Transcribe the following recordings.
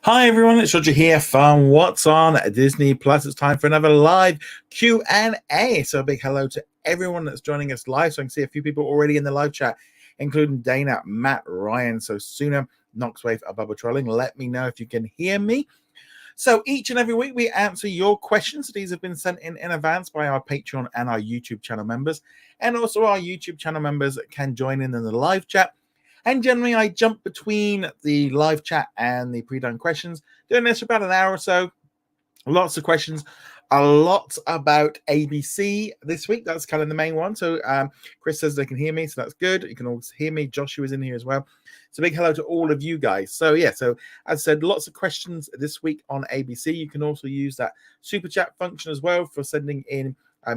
Hi everyone, it's Roger here from What's on Disney Plus. It's time for another live Q&A. So a big hello to everyone that's joining us live. So I can see a few people already in the live chat, including Dana, Matt, Ryan, So Sooner, Knoxwave, Bubba Trolling. Let me know if you can hear me. So each and every week we answer your questions. These have been sent in advance by our Patreon and our YouTube channel members. And also our YouTube channel members can join in the live chat. And generally, I jump between the live chat and the pre-done questions, doing this for about an hour or so. Lots of questions, a lot about ABC this week. That's kind of the main one. So Chris says they can hear me, so that's good. You can also hear me. Joshua's in here as well. So big hello to all of you guys. So yeah, so as I said, lots of questions this week on ABC. You can also use that super chat function as well for sending in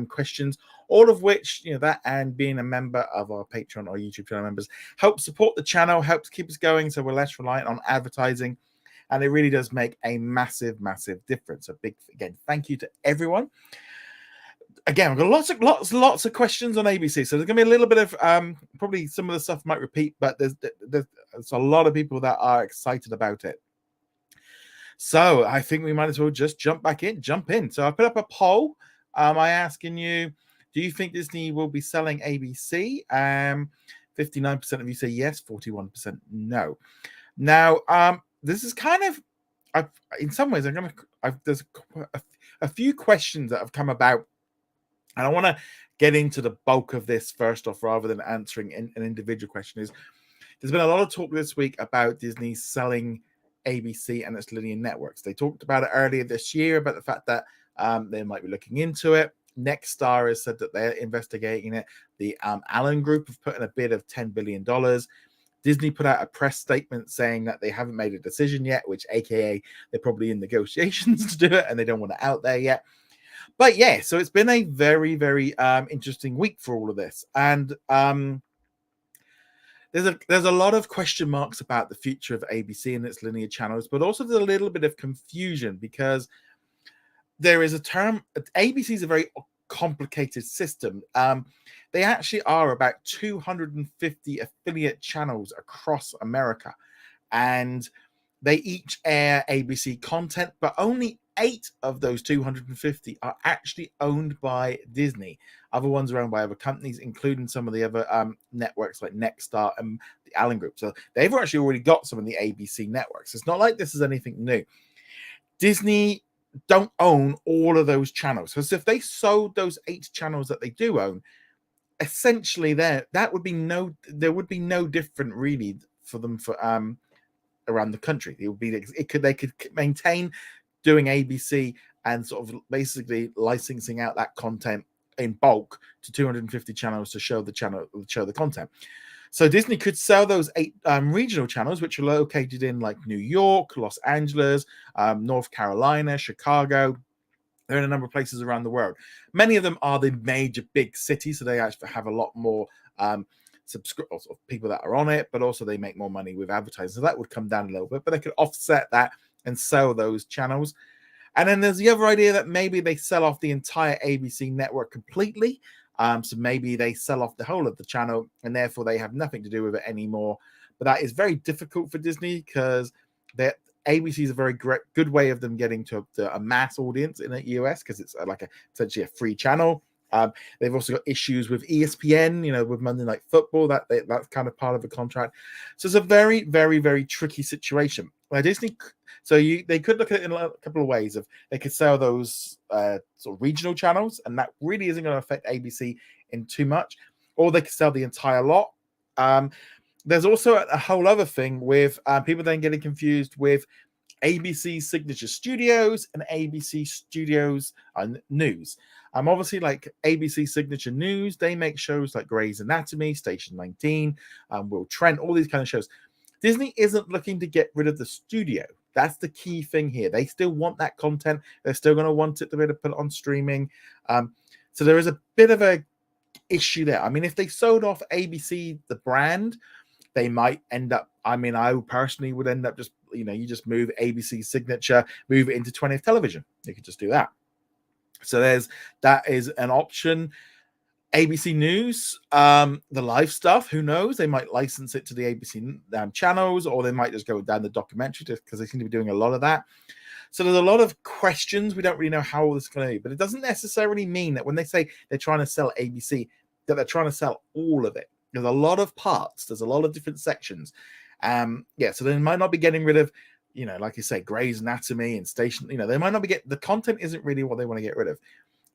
questions, all of which, that and being a member of our Patreon or YouTube channel members helps support the channel, helps keep us going so we're less reliant on advertising. And it really does make a massive, massive difference. A big, again, thank you to everyone. Again, I've got lots of questions on ABC. So there's going to be a little bit of probably some of the stuff might repeat, but there's a lot of people that are excited about it. So I think we might as well just jump in. So I put up a poll. I asking you, do you think Disney will be selling ABC? 59% of you say yes, 41% no. Now, this is kind of, in some ways, there's a few questions that have come about, and I want to get into the bulk of this first off, rather than answering an individual question. There's been a lot of talk this week about Disney selling ABC and its linear networks. They talked about it earlier this year about the fact that they might be looking into it. Nexstar has said that they're investigating it. The Allen Group have put in a bid of $10 billion. Disney put out a press statement saying that they haven't made a decision yet, which AKA they're probably in negotiations to do it and they don't want it out there yet. But yeah, so it's been a very, very interesting week for all of this. And there's a lot of question marks about the future of ABC and its linear channels, but also there's a little bit of confusion because there is a term. ABC is a very complicated system. They actually are about 250 affiliate channels across America, and they each air ABC content, but only 8 of those 250 are actually owned by Disney. Other ones are owned by other companies, including some of the other networks like Nexstar and the Allen Group. So they've actually already got some of the ABC networks. It's not like this is anything new. Disney don't own all of those channels. Because if they sold those 8 channels that they do own, essentially there would be no different really for them for around the country. They could maintain doing ABC and sort of basically licensing out that content in bulk to 250 channels to show the content. So Disney could sell those 8 regional channels, which are located in like New York, Los Angeles, North Carolina, Chicago. They're in a number of places around the world. Many of them are the major big cities, so they actually have a lot more people that are on it, but also they make more money with advertising. So that would come down a little bit, but they could offset that and sell those channels. And then there's the other idea that maybe they sell off the entire ABC network completely. So maybe they sell off the whole of the channel and therefore they have nothing to do with it anymore. But that is very difficult for Disney because ABC is a very good way of them getting to a mass audience in the US because it's essentially a free channel. They've also got issues with ESPN, with Monday Night Football. That's kind of part of the contract. So it's a very, very, very tricky situation. Disney, they could look at it in a couple of ways. They could sell those sort of regional channels, and that really isn't going to affect ABC in too much, or they could sell the entire lot. There's also a whole other thing with people then getting confused with ABC Signature Studios and ABC Studios News. Obviously, like ABC Signature News, they make shows like Grey's Anatomy, Station 19, Will Trent, all these kind of shows. Disney isn't looking to get rid of the studio. That's the key thing here. They still want that content. They're still going to want it to be able to put it on streaming. So there is a bit of a issue there. I mean, if they sold off ABC, the brand, they might end up, I personally would end up just, you just move ABC Signature, move it into 20th Television. You could just do that. So that is an option. ABC News, the live stuff, who knows? They might license it to the ABC channels, or they might just go down the documentary because they seem to be doing a lot of that. So there's a lot of questions. We don't really know how this is going to be, but it doesn't necessarily mean that when they say they're trying to sell ABC, that they're trying to sell all of it. There's a lot of parts. There's a lot of different sections. Yeah, so they might not be getting rid of, like you say, Grey's Anatomy and Station. They might not be the content isn't really what they want to get rid of.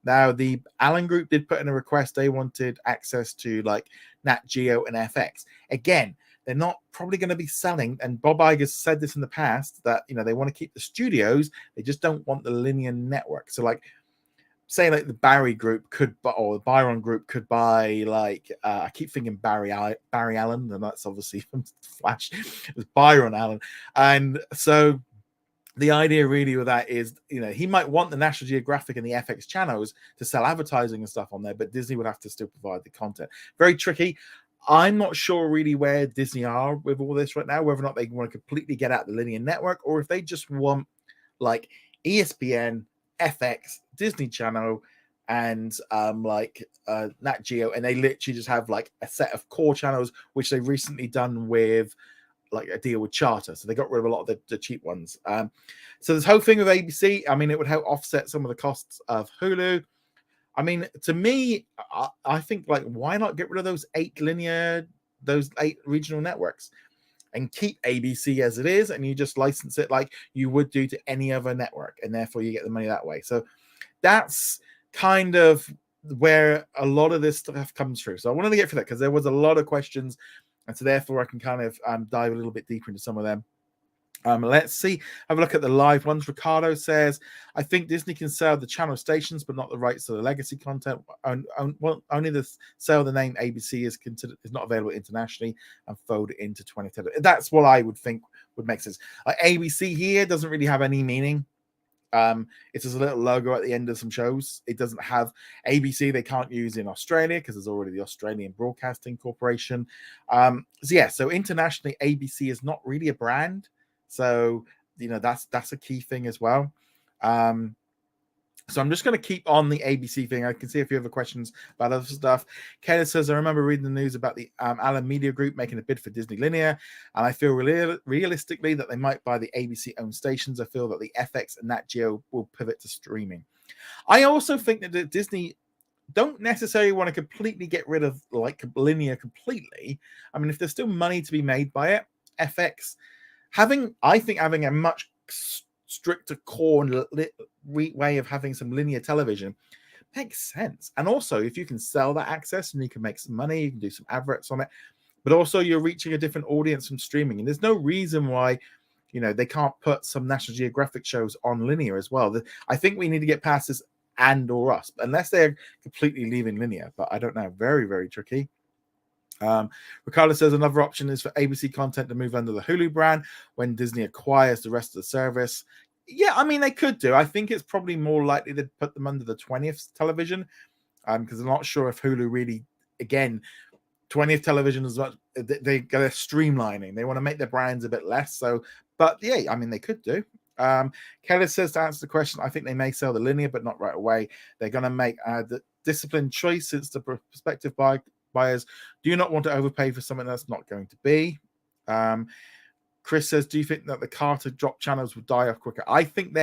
Now, the Allen Group did put in a request. They wanted access to like Nat Geo and FX. Again, they're not probably going to be selling. And Bob Iger's said this in the past that, they want to keep the studios. They just don't want the linear network. So like, say like the Barry Group could, or the Byron Group could buy like, I keep thinking Barry Allen, and that's obviously from Flash. It was Byron Allen. And so the idea really with that is, he might want the National Geographic and the FX channels to sell advertising and stuff on there, but Disney would have to still provide the content. Very tricky. I'm not sure really where Disney are with all this right now, whether or not they want to completely get out the linear network, or if they just want like ESPN, FX, Disney Channel, and Nat Geo, and they literally just have like a set of core channels, which they've recently done with like a deal with Charter, so they got rid of a lot of the cheap ones. So this whole thing with ABC, I mean, it would help offset some of the costs of Hulu. I mean, to me, I think like, why not get rid of those 8 regional networks and keep ABC as it is, and you just license it like you would do to any other network, and therefore you get the money that way. So that's kind of where a lot of this stuff comes through. So I wanted to get for that because there was a lot of questions. And so therefore I can kind of dive a little bit deeper into some of them. Let's see. Have a look at the live ones. Ricardo says, I think Disney can sell the channel stations, but not the rights to the legacy content. Only the sale of the name ABC is not available internationally and fold into 2010. That's what I would think would make sense. ABC here doesn't really have any meaning. It's just a little logo at the end of some shows. It doesn't have ABC. They can't use in Australia because there's already the Australian Broadcasting Corporation. So internationally, ABC is not really a brand. So that's a key thing as well. So I'm just going to keep on the ABC thing. I can see a few other questions about other stuff. Kayla says, I remember reading the news about the Allen Media Group making a bid for Disney Linear, and I feel realistically that they might buy the ABC-owned stations. I feel that the FX and Nat Geo will pivot to streaming. I also think that Disney don't necessarily want to completely get rid of like linear completely. I mean, if there's still money to be made by it, FX having a much stricter core way of having some linear television makes sense. And also, if you can sell that access and you can make some money, you can do some adverts on it, but also you're reaching a different audience from streaming. And there's no reason why they can't put some National Geographic shows on linear as well. I think we need to get past this and or us, unless they're completely leaving linear, but I don't know. Very, very tricky. Ricardo says another option is for ABC content to move under the Hulu brand when Disney acquires the rest of the service. Yeah, I mean, they could do. I think it's probably more likely to put them under the 20th television, because I'm not sure if Hulu really, again, 20th television is much. They're streamlining. They want to make their brands a bit less. So, but yeah, I mean, they could do. Kelly says, to answer the question, I think they may sell the linear, but not right away. They're going to make the disciplined choice since the prospective buyers do not want to overpay for something that's not going to be. Chris says, do you think that the Carter drop channels will die off quicker? I think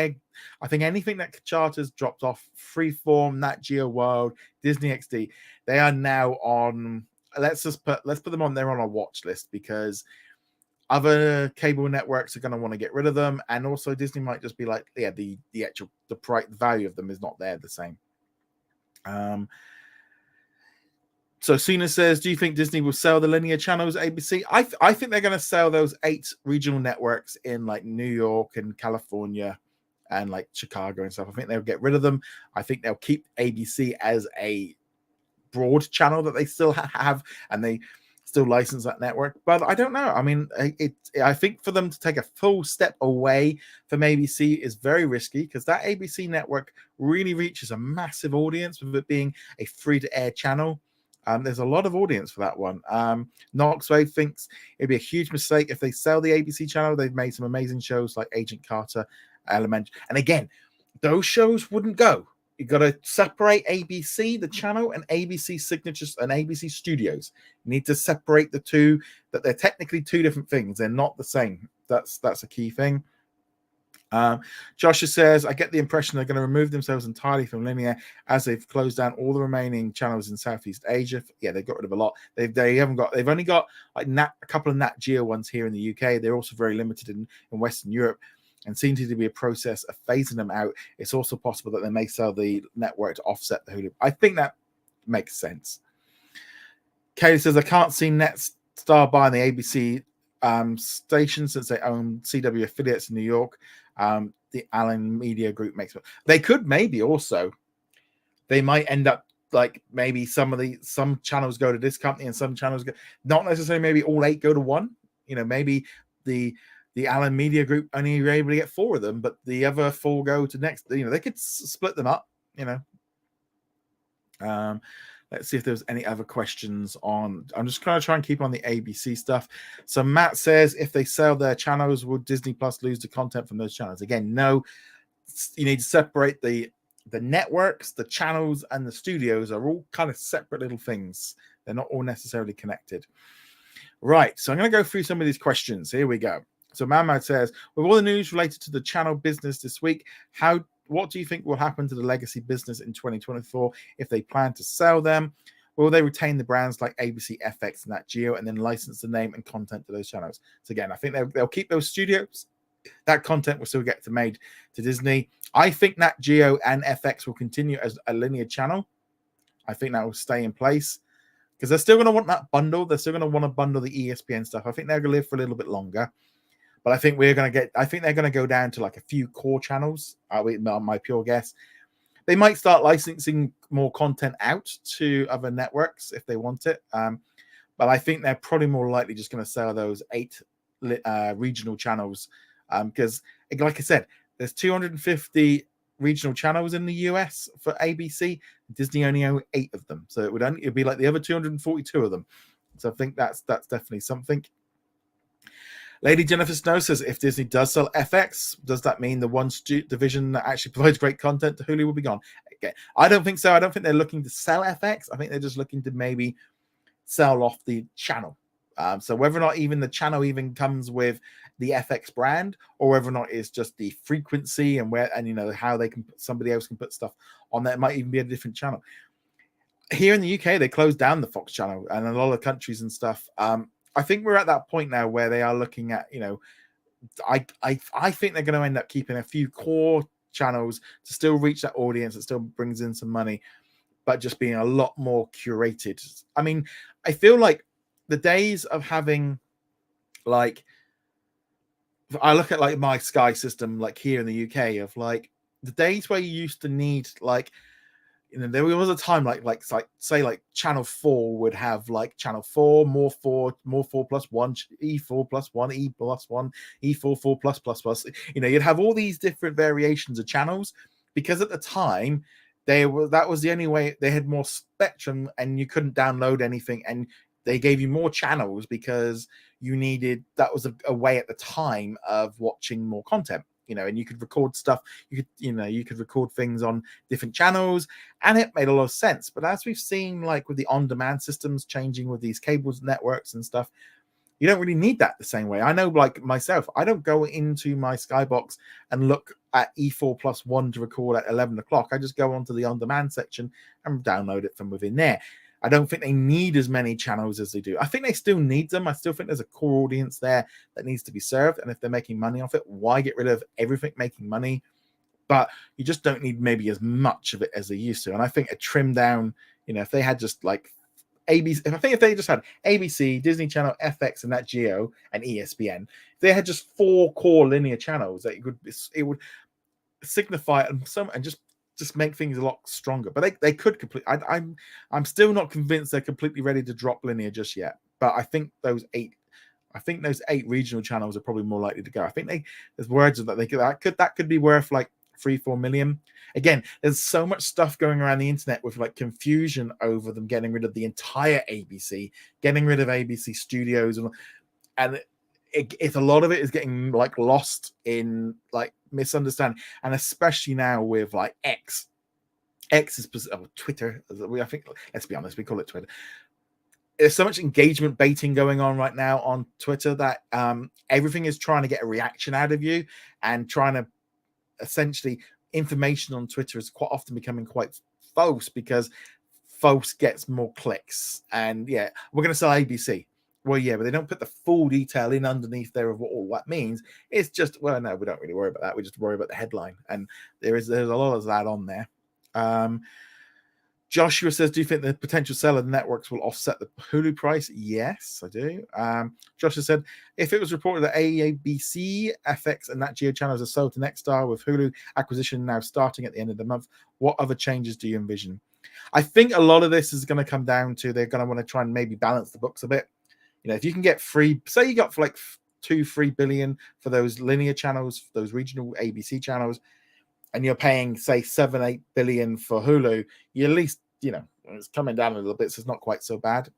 anything that Charter's dropped off, Freeform, Nat Geo World, Disney XD, they are now on. Let's put them on. They're on a watch list because other cable networks are going to want to get rid of them, and also Disney might just be like, yeah, the actual price value of them is not there the same. So Sina says, do you think Disney will sell the linear channels ABC? I think they're going to sell those 8 regional networks in like New York and California and like Chicago and stuff. I think they'll get rid of them. I think they'll keep ABC as a broad channel that they still have, and they still license that network. But I don't know. I mean, I think for them to take a full step away from ABC is very risky because that ABC network really reaches a massive audience with it being a free-to-air channel. There's a lot of audience for that one. Knoxway thinks it'd be a huge mistake if they sell the ABC channel. They've made some amazing shows like Agent Carter, Element. And again, those shows wouldn't go You got to separate ABC, the channel, and ABC Signatures and ABC Studios. You need to separate the two, that they're technically two different things. They're not the same. That's a key thing. Joshua says, I get the impression they're going to remove themselves entirely from linear as they've closed down all the remaining channels in Southeast Asia. Yeah, they've got rid of a lot. They've only got like a couple of Nat Geo ones here in the UK. They're also very limited in Western Europe, and seems to be a process of phasing them out. It's also possible that they may sell the network to offset the Hulu. I think that makes sense. Kaylee says, I can't see Netstar buying the ABC station since they own CW affiliates in New York. The Allen Media Group makes it. They could maybe also, they might end up like maybe some channels go to this company and some channels go, not necessarily maybe all 8 go to one. Maybe the Allen Media Group only are able to get 4 of them, but the other 4 go to next. They could split them up. Let's see if there's any other questions on. I'm just going to try and keep on the ABC stuff. So Matt says, if they sell their channels, would Disney Plus lose the content from those channels? Again, no. You need to separate the networks, the channels, and the studios are all kind of separate little things. They're not all necessarily connected. Right. So I'm going to go through some of these questions. Here we go. So Mamad says, with all the news related to the channel business this week, what do you think will happen to the legacy business in 2024 if they plan to sell them? Will they retain the brands like ABC, FX, and Nat Geo, and then license the name and content to those channels? So again, I think they'll keep those studios. That content will still get made to Disney. I think Nat Geo and FX will continue as a linear channel. I think that will stay in place because they're still going to want that bundle. They're still going to want to bundle the ESPN stuff. I think they're going to live for a little bit longer. But I think they're going to go down to like a few core channels. My pure guess. They might start licensing more content out to other networks if they want it. But I think they're probably more likely just going to sell those 8 regional channels. Because, like I said, there's 250 regional channels in the US for ABC. Disney only own 8 of them. So it'd be like the other 242 of them. So I think that's definitely something. Lady Jennifer Snow says, if Disney does sell FX, does that mean the one division that actually provides great content to Hulu will be gone? Okay. I don't think so. I don't think they're looking to sell FX. I think they're just looking to maybe sell off the channel. So whether or not even the channel even comes with the FX brand, or whether or not it's just the frequency and how they can somebody else can put stuff on there, it might even be a different channel. Here in the UK, they closed down the Fox channel, and in a lot of countries and stuff. I think we're at that point now where they are looking at, I think they're going to end up keeping a few core channels to still reach that audience that still brings in some money, but just being a lot more curated. I mean, I feel like the days of having, like, I look at like my Sky system, like here in the UK, of like the days where you used to need like, there was a time like say like Channel 4 would have like Channel 4, more 4 plus 1, E4 plus 1, E plus 1, E4 4 plus plus plus. You'd have all these different variations of channels because at the time that was the only way. They had more spectrum and you couldn't download anything, and they gave you more channels because that was a way at the time of watching more content. And you could record stuff. You could record things on different channels, and it made a lot of sense. But as we've seen, like with the on-demand systems changing with these cables networks and stuff, you don't really need that the same way. I know, like myself, I don't go into my Skybox and look at E4 plus 1 to record at 11 o'clock. I just go onto the on-demand section and download it from within there. I don't think they need as many channels as they do. I think they still need them. I still think there's a core audience there that needs to be served. And if they're making money off it, why get rid of everything making money? But you just don't need maybe as much of it as they used to. And I think a trim down, if they had just like ABC, if they just had ABC, Disney Channel, FX, and Nat Geo, and ESPN, if they had just 4 core linear channels, that it would signify and just make things a lot stronger. But they could I'm still not convinced they're completely ready to drop linear just yet. But I think those 8 regional channels are probably more likely to go. I think there's words of that could be worth like 3-4 million. Again, there's so much stuff going around the internet with like confusion over them getting rid of the entire ABC, getting rid of ABC Studios, and it's a lot of it is getting like lost in like misunderstanding, and especially now with like X. X is Twitter. I think, let's be honest, we call it Twitter. There's so much engagement baiting going on right now on Twitter that everything is trying to get a reaction out of you, and trying to essentially, information on Twitter is quite often becoming quite false, because false gets more clicks. And yeah, we're going to sell ABC. Well, yeah, but they don't put the full detail in underneath there of what all that means. It's just, well, no, we don't really worry about that. We just worry about the headline, and there's a lot of that on there. Joshua says, do you think the potential sale of the networks will offset the Hulu price? Yes, I do. Joshua said, if it was reported that ABC, FX, and Nat Geo channels are sold to Nexstar, with Hulu acquisition now starting at the end of the month, what other changes do you envision? I think a lot of this is going to come down to, they're going to want to try and maybe balance the books a bit. You know, if you can get free, say you got for like 2-3 billion for those linear channels, those regional ABC channels, and you're paying, say, 7-8 billion for Hulu, you at least, you know, it's coming down a little bit, so it's not quite so bad.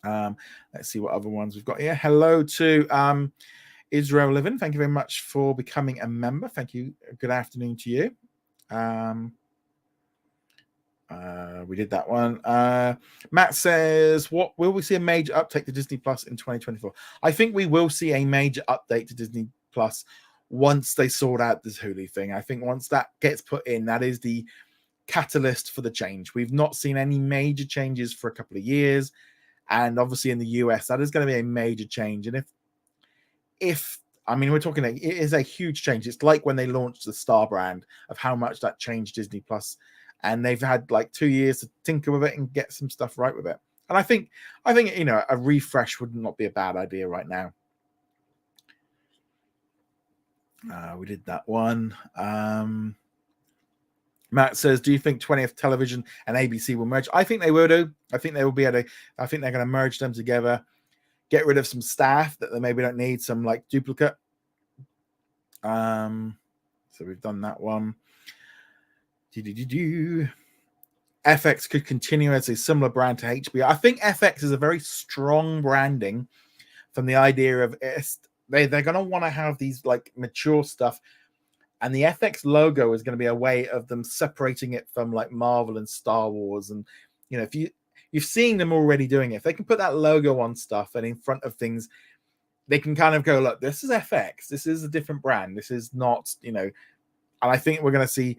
Let's see what other ones we've got here. Hello to Israel Living. Thank you very much for becoming a member. Thank you. Good afternoon to you. We did that one. Matt says, what will we see a major uptake to Disney Plus in 2024? I think we will see a major update to Disney Plus once they sort out this Hulu thing. I think once that gets put in, that is the catalyst for the change. We've not seen any major changes for a couple of years, and obviously in the US, that is going to be a major change. And if I mean, we're talking, it is a huge change. It's like when they launched the Star brand, of how much that changed Disney Plus, and they've had like 2 years to tinker with it and get some stuff right with it. And I think you know, a refresh would not be a bad idea right now. We did that one. Matt says, do you think 20th Television and ABC will merge? I think they will do. I think they will be able to, I think they're going to merge them together, get rid of some staff that they maybe don't need, some like duplicate. So we've done that one. FX could continue as a similar brand to HBO. I think FX is a very strong branding, from the idea of they're going to want to have these like mature stuff, and the FX logo is going to be a way of them separating it from like Marvel and Star Wars. And you know, if you've seen them already doing it, if they can put that logo on stuff and in front of things, they can kind of go, look, this is FX, this is a different brand, this is not, you know. And I think we're going to see,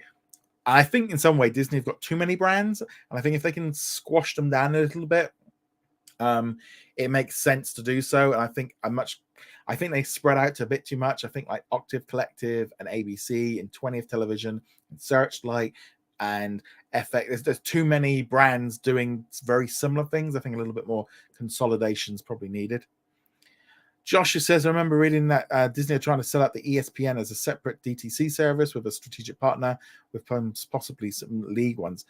I think in some way Disney have got too many brands, and I think if they can squash them down a little bit, it makes sense to do so. And I think they spread out to a bit too much. I think like Octave Collective and ABC and 20th Television and Searchlight and FX, there's too many brands doing very similar things. I think a little bit more consolidation is probably needed. Joshua says, I remember reading that Disney are trying to sell out the ESPN as a separate DTC service with a strategic partner, with possibly some league ones.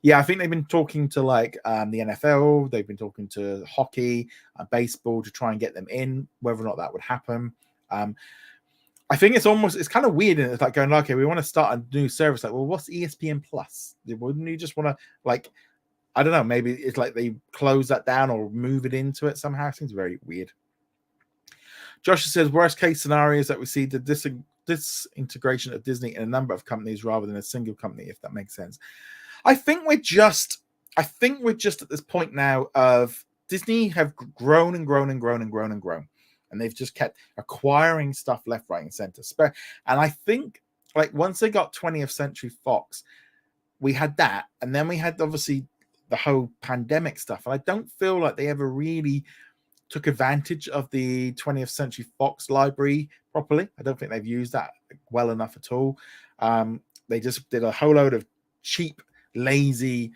Yeah, I think they've been talking to like the NFL. They've been talking to hockey, baseball, to try and get them in. Whether or not that would happen, I think it's kind of weird. And it's like going, okay, we want to start a new service. Like, well, what's ESPN Plus? Wouldn't you just want to, like, I don't know, maybe it's like they close that down or move it into it somehow. It seems very weird. Joshua says, worst case scenario is that we see the disintegration of Disney in a number of companies rather than a single company, if that makes sense. I think we're just at this point now of Disney have grown and grown and grown and grown and grown, and they've just kept acquiring stuff left, right, and center. And I think like once they got 20th Century Fox, we had that, and then we had obviously the whole pandemic stuff, and I don't feel like they ever really took advantage of the 20th Century Fox library properly. I don't think they've used that well enough at all. They just did a whole load of cheap, lazy,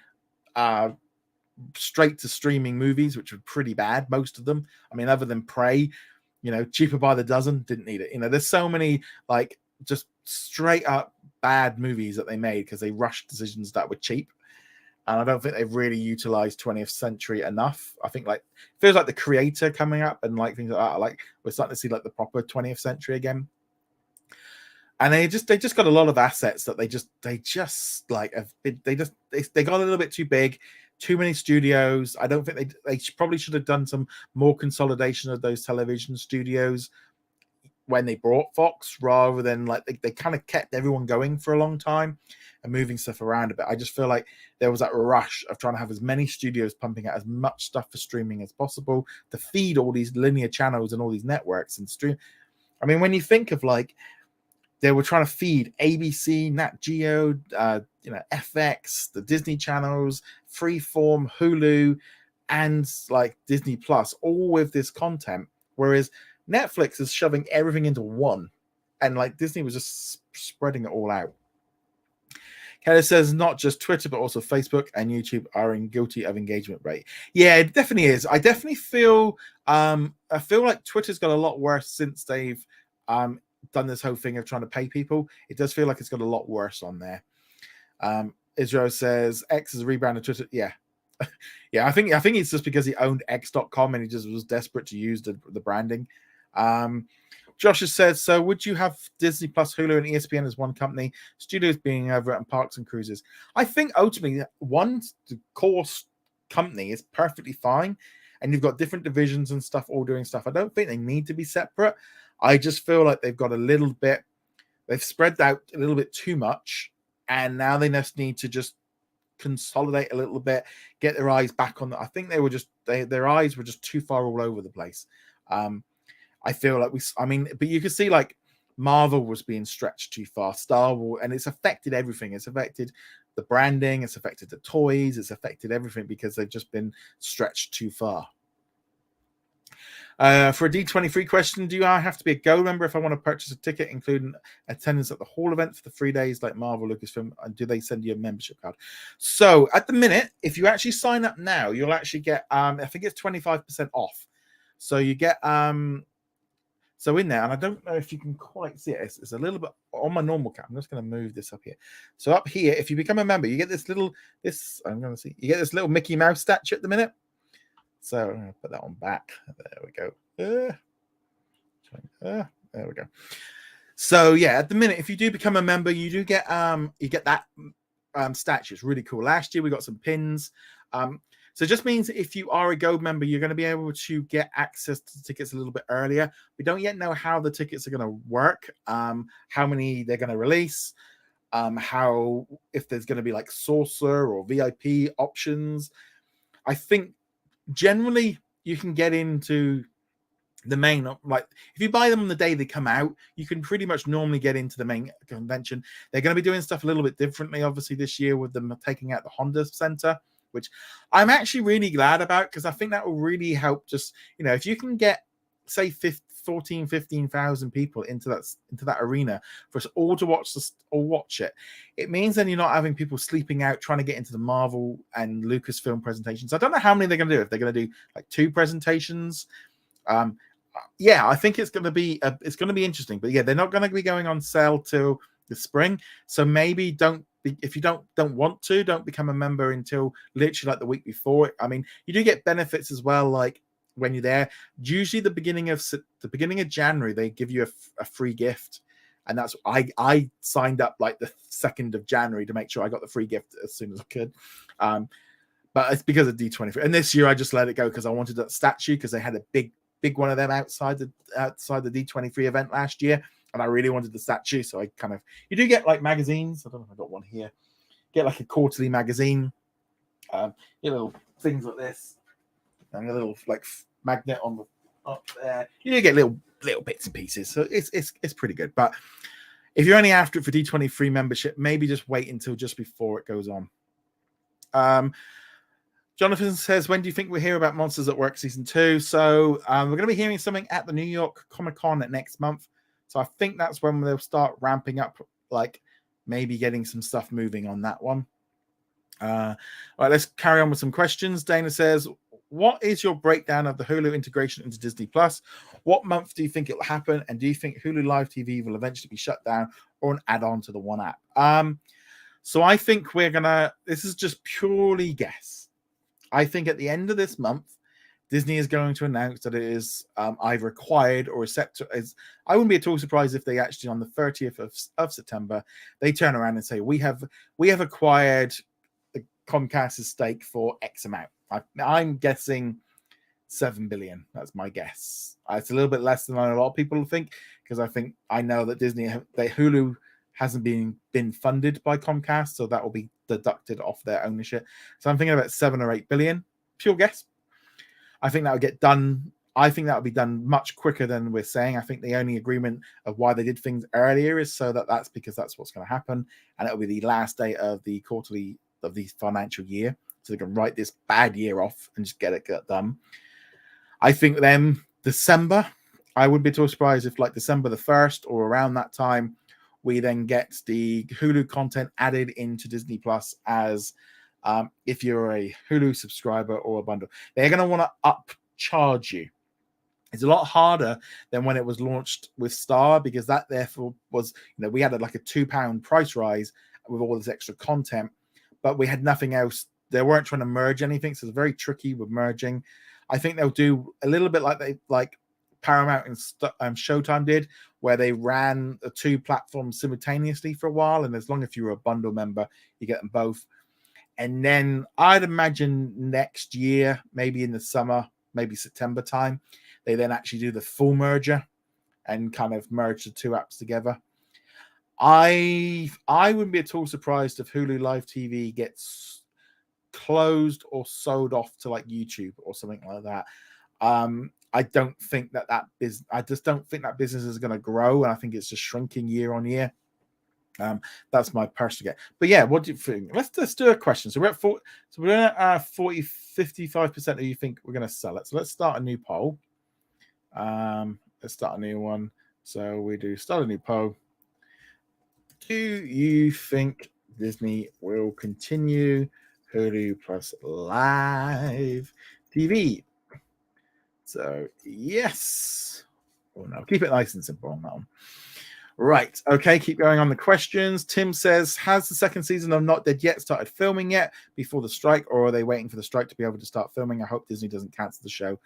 straight to streaming movies, which were pretty bad, most of them. I mean, other than Prey, you know, cheaper by the dozen, didn't need it. You know, there's so many like just straight up bad movies that they made because they rushed decisions that were cheap. And I don't think they've really utilized 20th Century enough. I think like it feels like The Creator coming up and like things like that. Like we're starting to see like the proper 20th Century again. And they just got a lot of assets that they got a little bit too big, too many studios. I don't think they probably should have done some more consolidation of those television studios. when they brought Fox, rather than like they kind of kept everyone going for a long time and moving stuff around a bit. I just feel like there was that rush of trying to have as many studios pumping out as much stuff for streaming as possible to feed all these linear channels and all these networks and stream. I mean, when you think of like they were trying to feed ABC, Nat Geo, FX, the Disney channels, Freeform, Hulu, and like Disney Plus, all with this content, whereas Netflix is shoving everything into one, and like Disney was just spreading it all out. Kelly says not just Twitter, but also Facebook and YouTube are guilty of engagement rate. Yeah, it definitely is. I definitely feel like Twitter's got a lot worse since they've done this whole thing of trying to pay people. It does feel like it's got a lot worse on there. Israel says X is rebranded Twitter. Yeah. Yeah, I think it's just because he owned X.com and he just was desperate to use the branding. Josh has said, so would you have Disney Plus, Hulu, and ESPN as one company, studios being over and parks and cruises? I think ultimately one core company is perfectly fine, and you've got different divisions and stuff all doing stuff. I don't think they need to be separate. I just feel like they've spread out a little bit too much, and now they just need to just consolidate a little bit, get their eyes back on. I think their eyes were just too far all over the place. I feel like but you can see like Marvel was being stretched too far, Star Wars, and it's affected everything. It's affected the branding, it's affected the toys, it's affected everything because they've just been stretched too far. For a D23 question, do I have to be a Go member if I want to purchase a ticket, including attendance at the hall event for the 3 days like Marvel, Lucasfilm, and do they send you a membership card? So at the minute, if you actually sign up now, you'll actually get I think it's 25% off. So you get so in there, and I don't know if you can quite see it. It's a little bit on my normal cam. I'm just going to move this up here. So up here, if you become a member, you get you get this little Mickey Mouse statue at the minute. So I'm going to put that on back. There we go. There we go. So yeah, at the minute, if you do become a member, you do get that statue. It's really cool. Last year we got some pins. So it just means if you are a Go member, you're going to be able to get access to the tickets a little bit earlier. We don't yet know how the tickets are going to work, how many they're going to release, if there's going to be like saucer or VIP options. I think generally you can get into the main, like if you buy them on the day they come out, you can pretty much normally get into the main convention. They're going to be doing stuff a little bit differently, obviously, this year with them taking out the Honda Center, which I'm actually really glad about because I think that will really help. Just, if you can get, say, 15,000 people into that arena for us all to watch it, it means then you're not having people sleeping out trying to get into the Marvel and Lucasfilm presentations. I don't know how many they're going to do. If they're going to do like 2 presentations, yeah, I think it's going to be interesting. But yeah, they're not going to be going on sale till the spring. So maybe if you don't want to, don't become a member until literally like the week before. I mean, you do get benefits as well, like when you're there. Usually the beginning of January, they give you a free gift, and that's I signed up like the 2nd of January to make sure I got the free gift as soon as I could. But it's because of D23, and this year I just let it go because I wanted that statue because they had a big one of them outside the D23 event last year, and I really wanted the statue. So I you do get like magazines. I don't know if I got one here. Get like a quarterly magazine. Little things like this, and a little like magnet up there. You do get little bits and pieces. So it's pretty good. But if you're only after it for D23 membership, maybe just wait until just before it goes on. Jonathan says, when do you think we'll hear about Monsters at Work Season 2? So we're going to be hearing something at the New York ComicCon next month. So I think that's when they'll start ramping up, like maybe getting some stuff moving on that one. All right, let's carry on with some questions. Dana says, what is your breakdown of the Hulu integration into Disney Plus? What month do you think it will happen? And do you think Hulu Live TV will eventually be shut down or an add-on to the one app? So I think this is just purely guess. I think at the end of this month, Disney is going to announce that it is either acquired or is set to. I wouldn't be at all surprised if they actually, on the 30th of September, they turn around and say, we have acquired Comcast's stake for X amount. I'm guessing $7 billion. That's my guess. It's a little bit less than a lot of people think because I know that Hulu hasn't been funded by Comcast, so that will be deducted off their ownership. So I'm thinking about 7 or 8 billion. Pure guess. I think that would get done. I think that would be done much quicker than we're saying. I think the only agreement of why they did things earlier is so that's because that's what's going to happen, and it'll be the last day of the quarterly of the financial year, so they can write this bad year off and just get it done. I think then December, I wouldn't be too surprised if like December the 1st or around that time, we then get the Hulu content added into Disney Plus as if you're a Hulu subscriber or a bundle. They're going to want to upcharge you. It's a lot harder than when it was launched with Star, because that therefore was, we had like a £2 price rise with all this extra content, but we had nothing else. They weren't trying to merge anything, so it's very tricky with merging. I think they'll do a little bit like Paramount and Showtime did, where they ran the two platforms simultaneously for a while, and as long as you were a bundle member, you get them both. And then I'd imagine next year, maybe in the summer, maybe September time, they then actually do the full merger and kind of merge the two apps together. I wouldn't be at all surprised if Hulu Live TV gets closed or sold off to like YouTube or something like that. I don't think that business. I just don't think that business is going to grow, and I think it's just shrinking year on year. That's my personal get. But yeah, what do you think? Let's do a question. So we're at 55% of you think we're going to sell it. So let's start a new poll. Let's start a new one. So we do start a new poll. Do you think Disney will continue Hulu Plus Live TV? So yes or no. Keep it nice and simple on that one. Right. Okay. Keep going on the questions. Tim says, has the second season of Not Dead Yet started filming yet before the strike, or are they waiting for the strike to be able to start filming? I hope Disney doesn't cancel the show.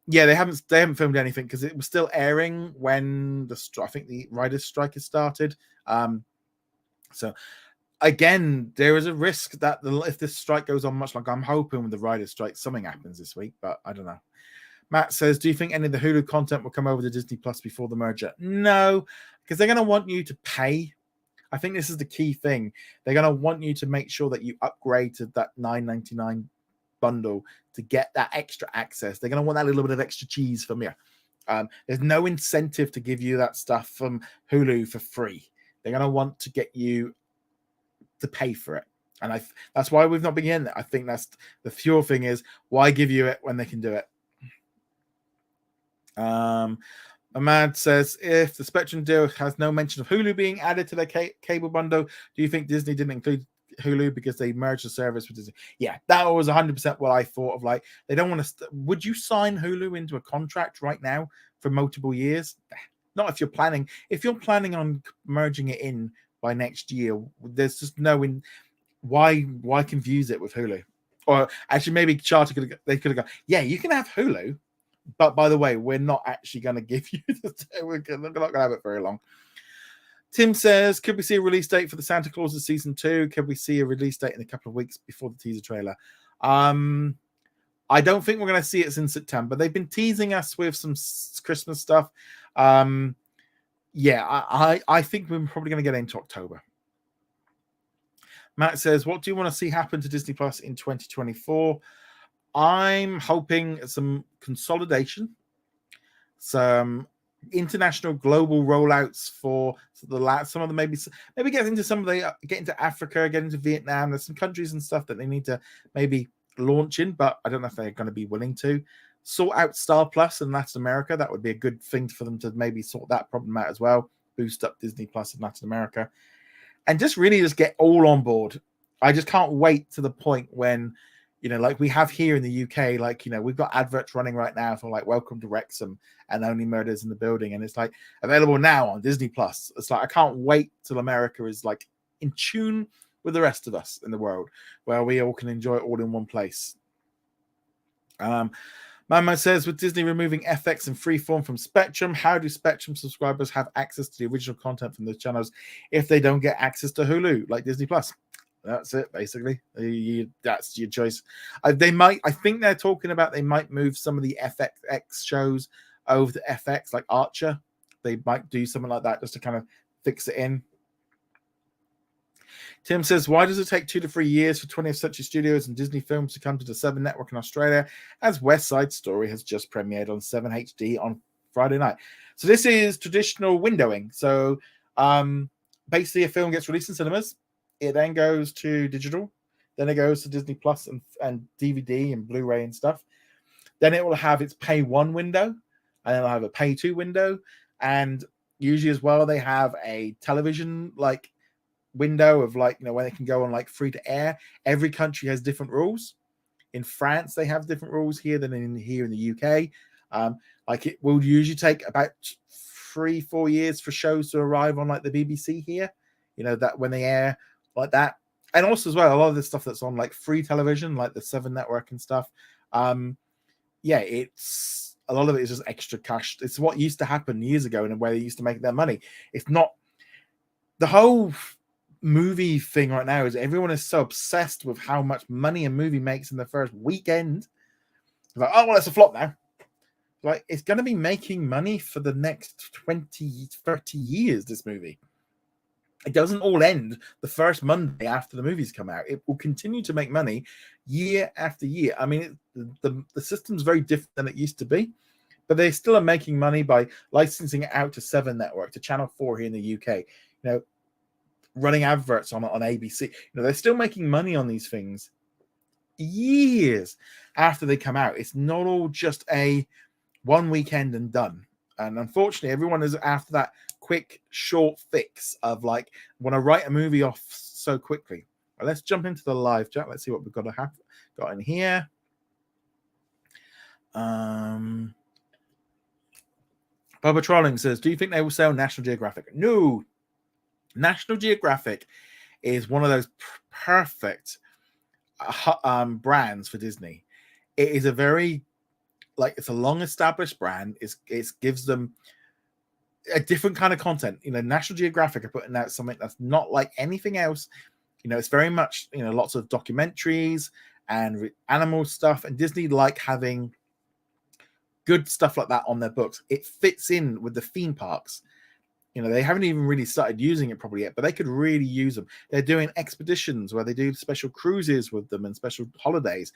Yeah, they haven't filmed anything because it was still airing when I think the writers' strike has started. So again, there is a risk that if this strike goes on much longer, I'm hoping with the writers' strike something happens this week, but I don't know. Matt says, do you think any of the Hulu content will come over to Disney Plus before the merger? No, because they're going to want you to pay. I think this is the key thing. They're going to want you to make sure that you upgrade to that $9.99 bundle to get that extra access. They're going to want that little bit of extra cheese from you. There's no incentive to give you that stuff from Hulu for free. They're going to want to get you to pay for it. And that's why we've not been in there. I think that's the fuel thing is, why give you it when they can do it? Ahmad says, if the Spectrum deal has no mention of Hulu being added to their cable bundle, do you think Disney didn't include Hulu because they merged the service with Disney? Yeah, that was 100% what I thought of. Like, they don't want to. Would you sign Hulu into a contract right now for multiple years? Not if you're planning. If you're planning on merging it in by next year, there's just no why confuse it with Hulu? Or actually, maybe Charter could have gone, yeah, you can have Hulu, but by the way, we're not actually going to give you we're not going to have it very long. Tim says, could we see a release date for the Santa Claus season 2? Could we see a release date in a couple of weeks before the teaser trailer? I don't think we're going to see it in September. They've been teasing us with some Christmas stuff. Yeah, I think we're probably going to get into October. Matt says, what do you want to see happen to Disney Plus in 2024? I'm hoping some consolidation, some international global rollouts for some of them, maybe get into Africa, get into Vietnam. There's some countries and stuff that they need to maybe launch in, but I don't know if they're going to be willing to sort out Star Plus in Latin America. That would be a good thing for them to maybe sort that problem out as well, boost up Disney Plus in Latin America, and just get all on board. I just can't wait to the point when, like we have here in the UK, we've got adverts running right now for like Welcome to Wrexham and Only Murders in the Building, and it's like available now on Disney Plus. It's like I can't wait till America is like in tune with the rest of us in the world, where we all can enjoy it all in one place. Mama says, with Disney removing FX and Freeform from Spectrum, how do Spectrum subscribers have access to the original content from those channels if they don't get access to Hulu like Disney Plus? That's it, basically. That's your choice. I think they're talking about they might move some of the FX shows over to FX, like Archer. they might do something like that just to kind of fix it in. Tim says, why does it take 2 to 3 years for 20th Century Studios and Disney films to come to the 7 network in Australia, as West Side Story has just premiered on 7 HD on Friday night? So this is traditional windowing. So basically a film gets released in cinemas, it then goes to digital, then it goes to Disney Plus and DVD and Blu-ray and stuff. Then it will have its pay 1 window, and it'll have a pay 2 window, and usually as well they have a television like window of like, you know, when they can go on like free to air. Every country has different rules. In France they have different rules here than here in the UK. Like it will usually take about 3-4 years for shows to arrive on like the BBC here, you know, that when they air like that. And also as well, a lot of the stuff that's on like free television, like the 7 network and stuff, yeah, it's a lot of it is just extra cash. It's what used to happen years ago and where they used to make their money. It's not the whole movie thing right now is everyone is so obsessed with how much money a movie makes in the first weekend. Like, oh, well, it's a flop now. Like, it's going to be making money for the next 20, 30 years, this movie. It doesn't all end the first Monday after the movies come out. It will continue to make money year after year. I mean, the system's very different than it used to be, but they still are making money by licensing it out to 7 Network, to Channel 4 here in the UK. You know, running adverts on ABC. You know, they're still making money on these things years after they come out. It's not all just a one weekend and done. And unfortunately, everyone is after that quick, short fix of like, want to write a movie off so quickly. Well, let's jump into the live chat. Let's see what we've got in here. Bubba Trolling says, do you think they will sell National Geographic? No. National Geographic is one of those perfect brands for Disney. It is a very, like, it's a long established brand. It gives them a different kind of content. You know, National Geographic are putting out something that's not like anything else. You know, it's very much, you know, lots of documentaries and animal stuff, and Disney like having good stuff like that on their books. It fits in with the theme parks. You know, they haven't even really started using it probably yet, but they could really use them. They're doing expeditions where they do special cruises with them and special holidays.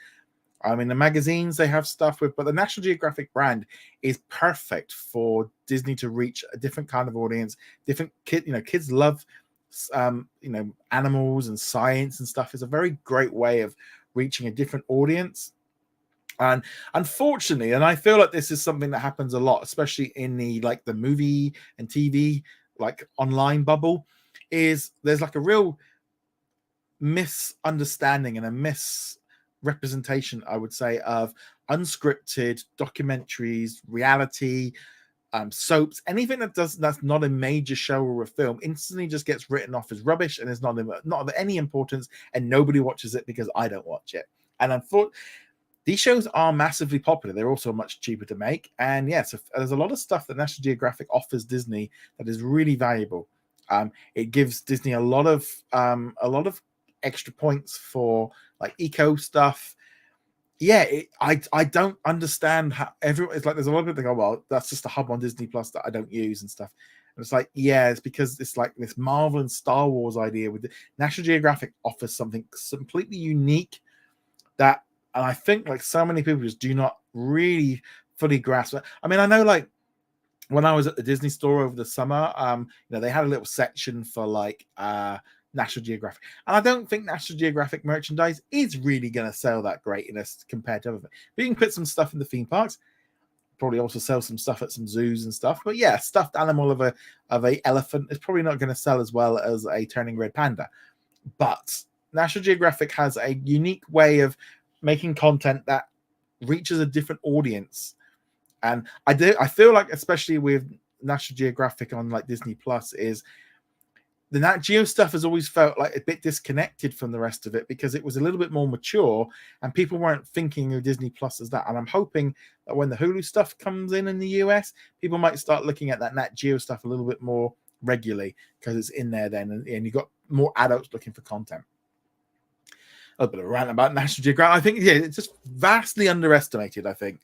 I mean, the magazines they have stuff with, but the National Geographic brand is perfect for Disney to reach a different kind of audience. Different kids, you know, kids love, you know, animals and science and stuff. It's a very great way of reaching a different audience. And unfortunately, and I feel like this is something that happens a lot, especially in the like the movie and TV like online bubble, is there's like a real misunderstanding and a misrepresentation, I would say, of unscripted documentaries, reality, soaps, anything that's not a major show or a film instantly just gets written off as rubbish and is not of any importance, and nobody watches it because I don't watch it. And unfortunately, these shows are massively popular. They're also much cheaper to make. And yes, there's a lot of stuff that National Geographic offers Disney that is really valuable. It gives Disney a lot of extra points for like eco stuff. Yeah, I don't understand how everyone. It's like there's a lot of people that go, well, that's just a hub on Disney Plus that I don't use and stuff. And it's like, yeah, it's because it's like this Marvel and Star Wars idea with National Geographic offers something completely unique that. And I think like so many people just do not really fully grasp it. I mean, I know like when I was at the Disney store over the summer, you know, they had a little section for like National Geographic. And I don't think National Geographic merchandise is really going to sell that great in us compared to other things. But you can put some stuff in the theme parks, probably also sell some stuff at some zoos and stuff. But yeah, stuffed animal of a elephant is probably not going to sell as well as a turning red panda. But National Geographic has a unique way of making content that reaches a different audience. And I feel like, especially with National Geographic on like Disney Plus, is the Nat Geo stuff has always felt like a bit disconnected from the rest of it because it was a little bit more mature and people weren't thinking of Disney Plus as that. And I'm hoping that when the Hulu stuff comes in the US, people might start looking at that Nat Geo stuff a little bit more regularly because it's in there then, and you've got more adults looking for content. A bit of a rant about National Geographic. I think, yeah, it's just vastly underestimated, I think.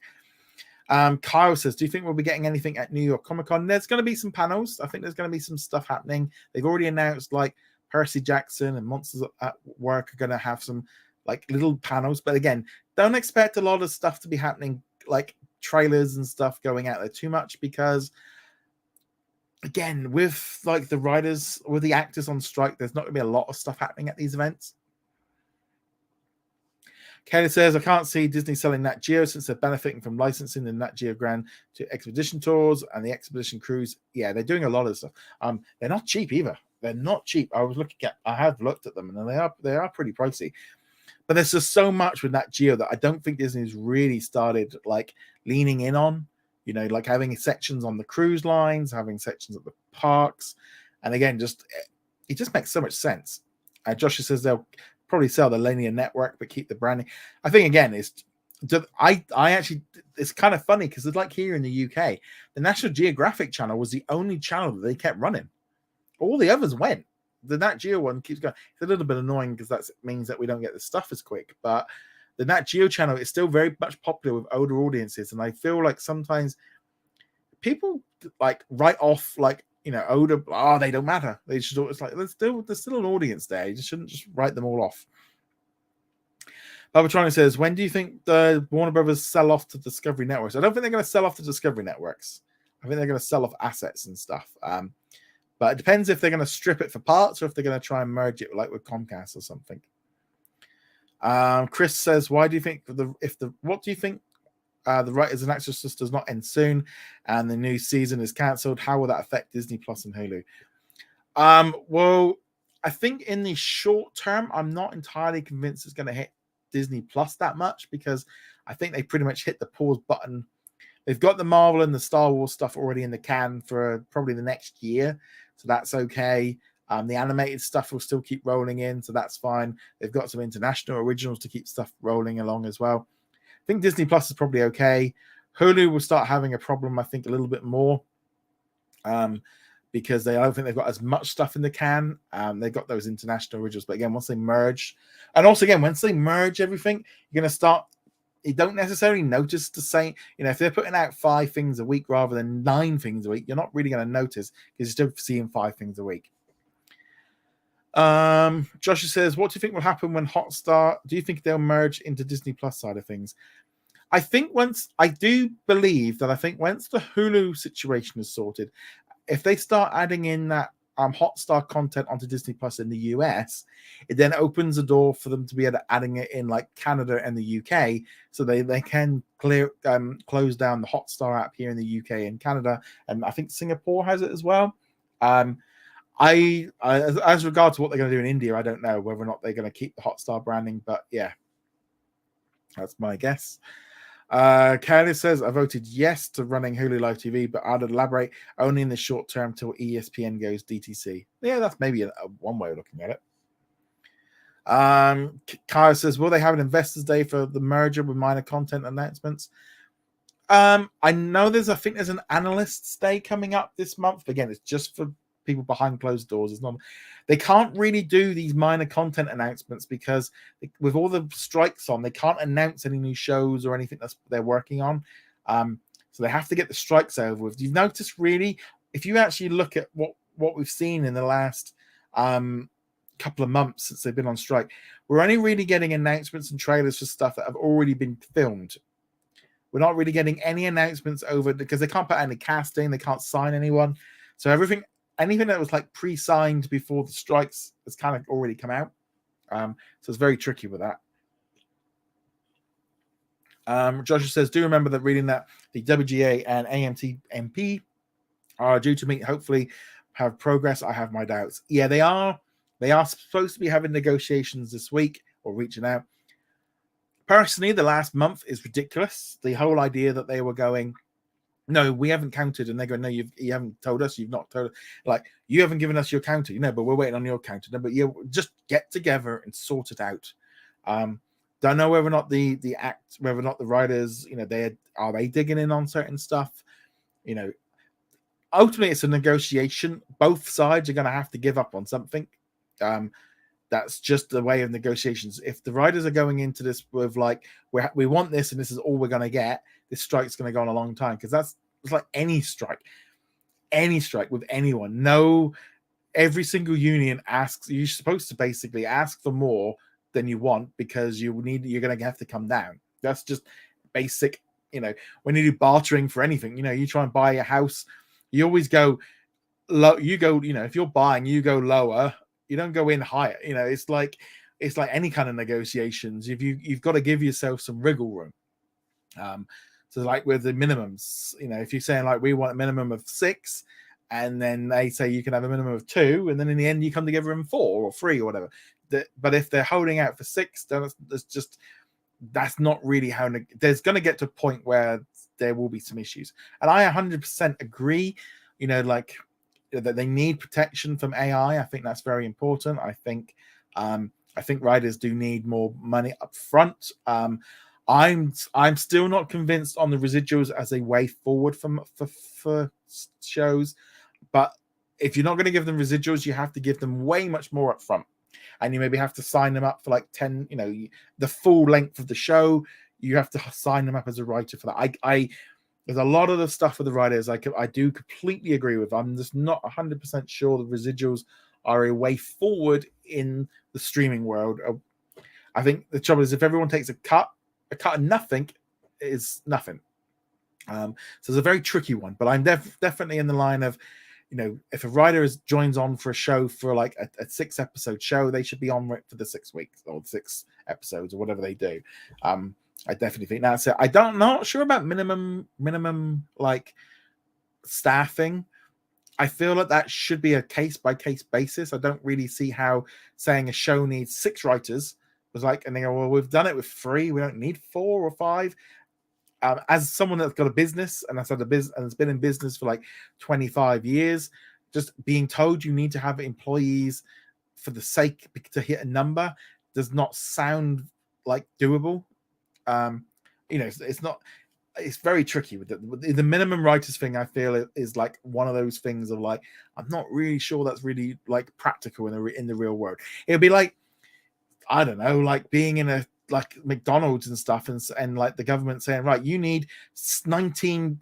Kyle says, do you think we'll be getting anything at New York Comic Con? There's going to be some panels. I think there's going to be some stuff happening. They've already announced like Percy Jackson and Monsters at Work are going to have some like little panels. But again, don't expect a lot of stuff to be happening, like trailers and stuff going out there too much, because again, with like the writers, with the actors on strike, there's not going to be a lot of stuff happening at these events. Kelly says, I can't see Disney selling Nat Geo since they're benefiting from licensing the Nat Geo Grand to expedition tours and the expedition cruise. Yeah, they're doing a lot of stuff. They're not cheap either. They're not cheap. I have looked at them, and they are pretty pricey. But there's just so much with Nat Geo that I don't think Disney's really started like leaning in on. You know, like having sections on the cruise lines, having sections at the parks, and again, it just makes so much sense. Joshua says they'll probably sell the linear network but keep the branding. I think again I actually, it's kind of funny because it's like here in the UK, the National Geographic channel was the only channel that they kept running. All the others went. The Nat Geo one keeps going. It's a little bit annoying because that means that we don't get the stuff as quick, but the Nat Geo channel is still very much popular with older audiences, and I feel like sometimes people like write off like, you know, older, they don't matter. They should, it's like there's still an audience there. You shouldn't just write them all off. Babatronic says, when do you think the Warner Brothers sell off to Discovery Networks? I don't think they're going to sell off to Discovery Networks. I think they're going to sell off assets and stuff. But it depends if they're going to strip it for parts or if they're going to try and merge it like with Comcast or something. Chris says, why do you think what do you think the Writers and Actresses does not end soon and the new season is cancelled? How will that affect Disney Plus and Hulu? Well, I think in the short term, I'm not entirely convinced it's going to hit Disney Plus that much, because I think they pretty much hit the pause button. They've got the Marvel and the Star Wars stuff already in the can for probably the next year, so that's okay. The animated stuff will still keep rolling in, so that's fine. They've got some international originals to keep stuff rolling along as well. I think Disney Plus is probably okay. Hulu will start having a problem, I think, a little bit more, because I don't think they've got as much stuff in the can. They've got those international originals, but again, once they merge, and also again, once they merge everything, you're going to start. You don't necessarily notice the same. You know, if they're putting out 5 things a week rather than 9 things a week, you're not really going to notice because you're still seeing 5 things a week. Joshua says, what do you think will happen when Hotstar? Do you think they'll merge into Disney Plus side of things? I do believe that once the Hulu situation is sorted, if they start adding in that Hotstar content onto Disney Plus in the US, it then opens the door for them to be able to adding it in like Canada and the UK, so they can close down the Hotstar app here in the UK and Canada, and I think Singapore has it as well. As regards to what they're going to do in India, I don't know whether or not they're going to keep the Hotstar branding, but yeah, that's my guess. Candice says, I voted yes to running Hulu Live TV, but I'd elaborate only in the short term till ESPN goes DTC. Yeah, that's maybe one way of looking at it. Kyle says, will they have an investors day for the merger with minor content announcements? I know there's an analysts day coming up this month. But again, it's just for people behind closed doors. It's not, they can't really do these minor content announcements because with all the strikes on, they can't announce any new shows or anything they're working on. So they have to get the strikes over with. You've noticed, really, if you actually look at what we've seen in the last couple of months since they've been on strike, we're only really getting announcements and trailers for stuff that have already been filmed. We're not really getting any announcements over because they can't put any casting, they can't sign anyone. So anything that was like pre-signed before the strikes has kind of already come out. So it's very tricky with that. Joshua says, do remember that reading that the WGA and AMT MP are due to meet, hopefully have progress. I have my doubts. Yeah, they are. They are supposed to be having negotiations this week or reaching out. Personally, the last month is ridiculous. The whole idea that they were going, no, we haven't counted, and they go, no, you haven't told us, you've not told us, like, you haven't given us your counter, but we're waiting on your counter. No, but just get together and sort it out. Don't know whether or not whether or not the writers, are they digging in on certain stuff? Ultimately it's a negotiation. Both sides are going to have to give up on something. That's just the way of negotiations. If the writers are going into this with like, we want this and this is all we're going to get, this strike's going to go on a long time, because it's like any strike with anyone. No, every single union asks, you're supposed to basically ask for more than you want, because you're going to have to come down. That's just basic. When you do bartering for anything, you try and buy a house, you always go low. You go, if you're buying, you go lower. You don't go in higher. It's like any kind of negotiations. You've got to give yourself some wriggle room. So like with the minimums, if you're saying like we want a minimum of 6, and then they say you can have a minimum of 2, and then in the end you come together in 4 or 3 or whatever. But if they're holding out for 6, then that's not really how. There's going to get to a point where there will be some issues, and I 100% agree. Like that they need protection from AI. I think that's very important. I think writers do need more money up front. I'm still not convinced on the residuals as a way forward for shows, but if you're not going to give them residuals, you have to give them way much more up front, and you maybe have to sign them up for like 10, the full length of the show. You have to sign them up as a writer for that. There's a lot of the stuff with the writers I do completely agree with. I'm just not 100% sure the residuals are a way forward in the streaming world. I think the trouble is, if everyone takes a cut of nothing is nothing. So it's a very tricky one, but I'm definitely in the line of, if a writer joins on for a show for like a 6-episode show, they should be on for the 6 weeks or 6 episodes or whatever they do. I definitely think that's it. Not sure about minimum like staffing. I feel like that should be a case by case basis. I don't really see how saying a show needs 6 writers was like, and they go, well, we've done it with 3. We don't need 4 or 5. As someone that's got a business, and that's had a business and has been in business for like 25 years, just being told you need to have employees for the sake to hit a number does not sound like doable. It's not. It's very tricky with the minimum writers thing. I feel is like one of those things of like, I'm not really sure that's really like practical in the real world. It'll be like, I don't know, like being in a like McDonald's and stuff, and like the government saying, right, you need 19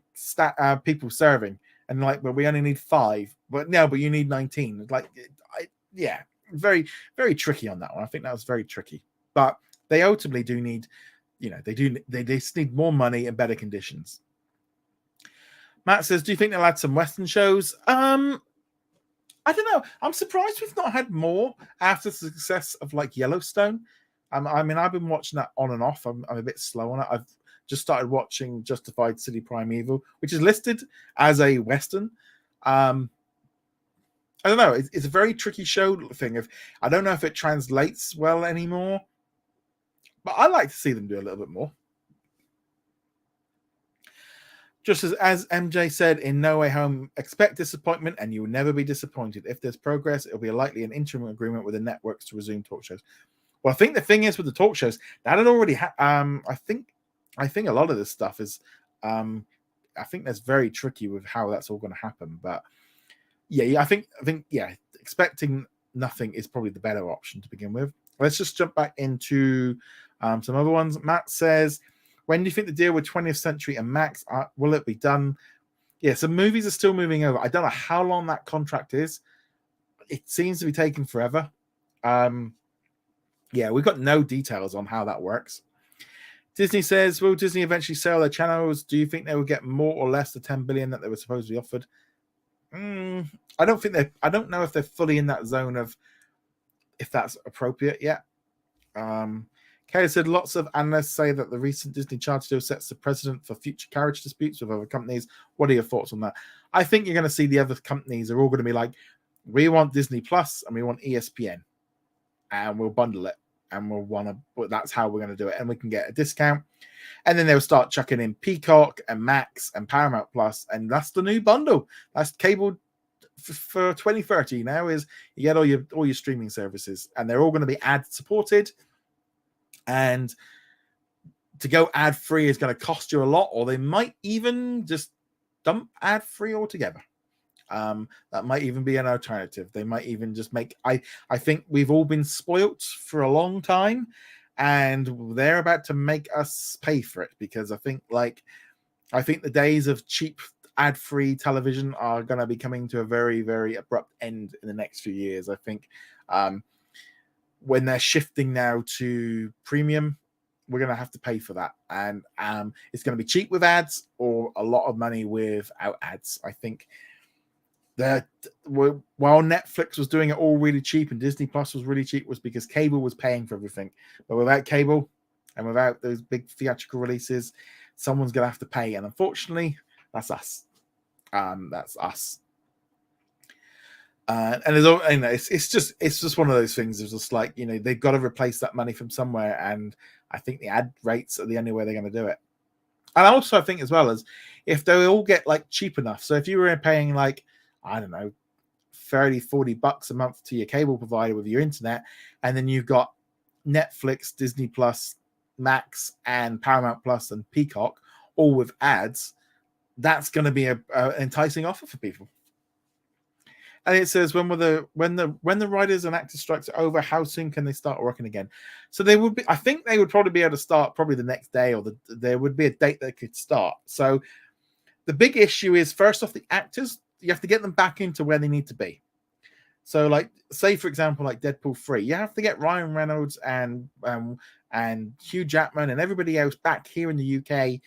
people serving, and like, but we only need 5, but you need 19. Like, very, very tricky on that one. I think that was very tricky, but they ultimately do need, they just need more money and better conditions. Matt says, do you think they'll add some Western shows? I don't know. I'm surprised we've not had more after the success of like Yellowstone. I mean, I've been watching that on and off. I'm a bit slow on it. I've just started watching Justified City Primeval, which is listed as a Western. I don't know. It's a very tricky show thing. I don't know if it translates well anymore, but I like to see them do a little bit more. Just as MJ said in No Way Home, expect disappointment and you will never be disappointed. If there's progress, it'll be likely an interim agreement with the networks to resume talk shows. Well, I think the thing is with the talk shows, that had already I think a lot of this stuff is I think that's very tricky with how that's all going to happen. But yeah, I think expecting nothing is probably the better option to begin with. Let's just jump back into some other ones. Matt says, when do you think the deal with 20th Century and Max will it be done? Yeah, so movies are still moving over. I don't know how long that contract is. It seems to be taking forever. Yeah, we've got no details on how that works. Disney says, will Disney eventually sell their channels? Do you think they will get more or less the 10 billion that they were supposed to be offered? I don't know if they're fully in that zone of if that's appropriate yet. Kayla said, lots of analysts say that the recent Disney charter deal sets the precedent for future carriage disputes with other companies. What are your thoughts on that? I think you're going to see the other companies are all going to be like, we want Disney Plus and we want ESPN, and we'll bundle it, and that's how we're going to do it, and we can get a discount. And then they'll start chucking in Peacock and Max and Paramount Plus, and that's the new bundle. That's cable for 2030 now, is you get all your streaming services, and they're all going to be ad supported. And to go ad free is going to cost you a lot, or they might even just dump ad free altogether. That might even be an alternative. They might even just make. I think we've all been spoilt for a long time, and they're about to make us pay for it, because I think the days of cheap ad-free television are going to be coming to a very, very abrupt end in the next few years. I think when they're shifting now to premium, we're going to have to pay for that, and it's going to be cheap with ads or a lot of money without ads. I think that while Netflix was doing it all really cheap and Disney Plus was really cheap, was because cable was paying for everything. But without cable and without those big theatrical releases, someone's going to have to pay, and unfortunately, that's us. That's us. And it's just one of those things. It's just like, they've got to replace that money from somewhere, and I think the ad rates are the only way they're going to do it. And also, I think as well as if they all get cheap enough. So if you were paying I don't know, $30-$40 a month to your cable provider with your internet, and then you've got Netflix, Disney Plus, Max, and Paramount Plus and Peacock all with ads, that's going to be an enticing offer for people. And it says, when the writers and actors strikes are over, how soon can they start working again? So I think they would probably be able to start probably the next day, or there would be a date they could start. So the big issue is, first off, the actors, you have to get them back into where they need to be. So say for example, Deadpool 3, you have to get Ryan Reynolds and Hugh Jackman and everybody else back here in the UK.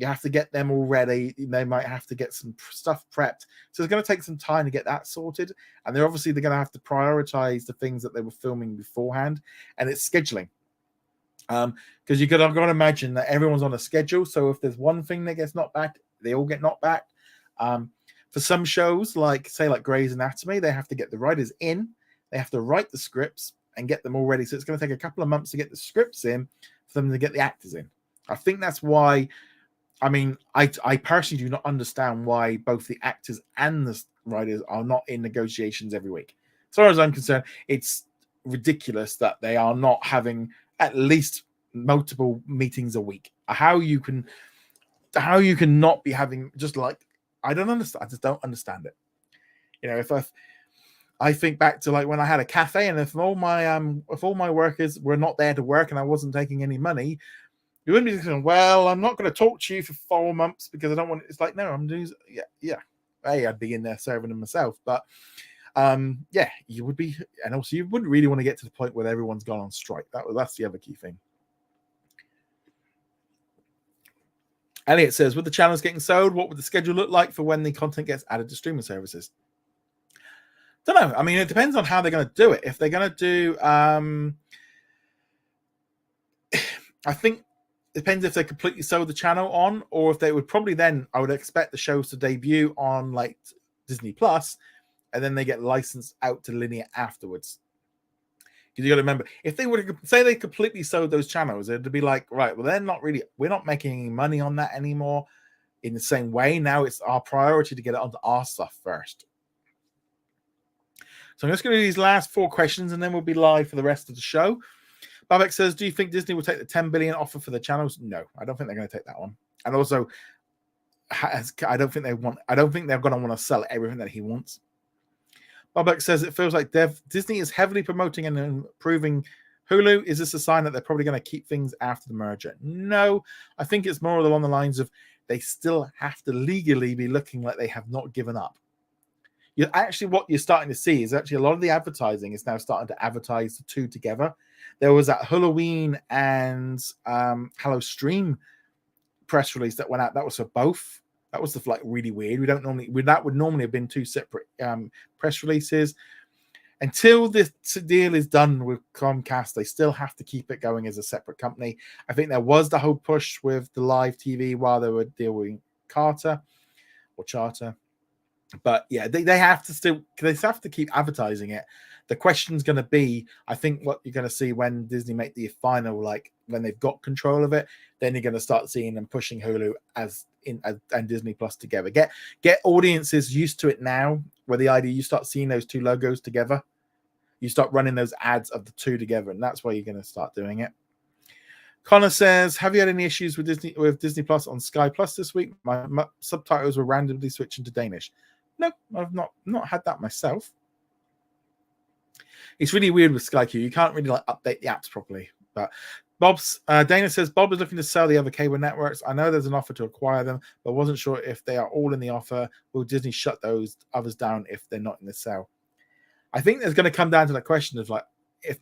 You have to get them all ready. They might have to get some stuff prepped. So it's going to take some time to get that sorted. And they're going to have to prioritize the things that they were filming beforehand. And it's scheduling. Because I've got to imagine that everyone's on a schedule. So if there's one thing that gets knocked back, they all get knocked back. For some shows, like Grey's Anatomy, they have to get the writers in. They have to write the scripts and get them all ready. So it's going to take a couple of months to get the scripts in for them to get the actors in. I think that's why. I personally do not understand why both the actors and the writers are not in negotiations every week. As far as I'm concerned, it's ridiculous that they are not having at least multiple meetings a week. How you can not be having I don't understand. I just don't understand it. If I think back to when I had a cafe, and if all my workers were not there to work and I wasn't taking any money, you wouldn't be saying, well, I'm not going to talk to you for 4 months because I don't want it. It's no, I'm doing, yeah. Hey, I'd be in there serving them myself. But you would be. And also, you wouldn't really want to get to the point where everyone's gone on strike. That's the other key thing. Elliot says, with the channels getting sold, what would the schedule look like for when the content gets added to streaming services? Don't know. It depends on how they're going to do it. If they're going to do, I think, depends if they completely sold the channel on, or if they would probably then, I would expect the shows to debut on Disney Plus, and then they get licensed out to linear afterwards. Because you got to remember, if they were to say they completely sold those channels, it'd be right, well, we're not making any money on that anymore in the same way. Now it's our priority to get it onto our stuff first. So I'm just going to do these last 4 questions, and then we'll be live for the rest of the show. Babek says, do you think Disney will take the $10 billion offer for the channels? No, I don't think they're going to take that one. And also, I don't think they're going to want to sell everything that he wants. Babek says, it feels like Disney is heavily promoting and improving Hulu. Is this a sign that they're probably going to keep things after the merger? No, I think it's more along the lines of they still have to legally be looking like they have not given up. What you're starting to see is actually a lot of the advertising is now starting to advertise the two together. There was that Halloween and Hello Stream press release that went out. That was for both. That was really weird. That would normally have been 2 separate press releases. Until this deal is done with Comcast, they still have to keep it going as a separate company. I think there was the whole push with the live TV while they were dealing Charter. But yeah, they have to keep advertising it. The question's going to be, I think, what you're going to see when Disney make the final, when they've got control of it, then you're going to start seeing them pushing Hulu and Disney Plus together. Get audiences used to it now, where the idea you start seeing those 2 logos together. You start running those ads of the 2 together, and that's where you're going to start doing it. Connor says, have you had any issues with Disney Plus on Sky Plus this week? My subtitles were randomly switching to Danish. No, I've not had that myself. It's really weird with Sky Q. You can't really like update the apps properly. But Dana says Bob is looking to sell the other cable networks. I know there's an offer to acquire them, but wasn't sure if they are all in the offer. Will Disney shut those others down if they're not in the sale? I think there's going to come down to the question of like if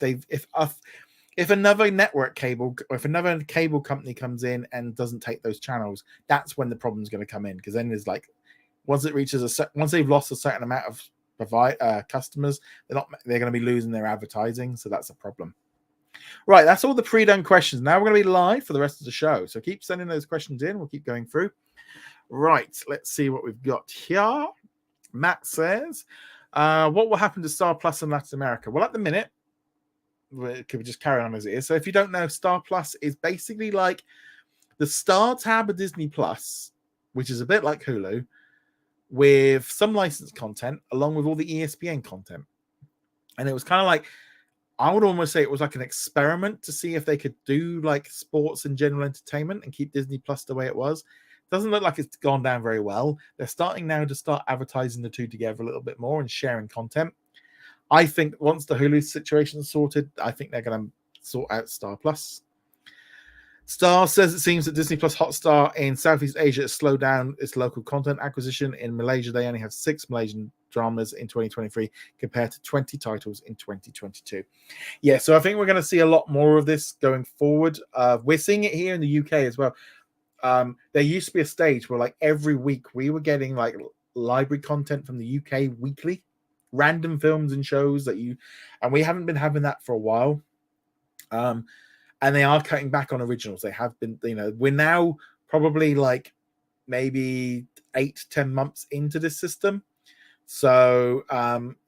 another network cable, or if another cable company comes in and doesn't take those channels, that's when the problem's going to come in. Because then there's like once they've lost a certain amount of customers, they're going to be losing their advertising, so that's a problem. Right, that's all the pre-done questions. Now we're going to be live for the rest of the show, so keep sending those questions in. We'll keep going through. Right, let's see what we've got here. Matt says, what will happen to Star Plus in Latin America? Well, at the minute, could we just carry on as it is? So if you don't know, Star Plus is basically like the Star tab of Disney Plus, which is a bit like Hulu, with some licensed content along with all the ESPN content. And it was kind of like, I would almost say it was like an experiment to see if they could do like sports and general entertainment and keep Disney Plus the way it was. Doesn't look like it's gone down very well. They're starting now to start advertising the two together a little bit more and sharing content. I think once the Hulu situation is sorted, I think they're going to sort out Star Plus. Star says it seems that Disney Plus Hotstar in Southeast Asia has slowed down its local content acquisition. In Malaysia, they only have 6 Malaysian dramas in 2023 compared to 20 titles in 2022. Yeah, so I think we're going to see a lot more of this going forward. We're seeing it here in the UK as well. There used to be a stage where like every week we were getting like library content from the UK weekly, random films and shows and we haven't been having that for a while. And they are cutting back on originals. They have been, we're now probably like maybe 8-10 months into this system. So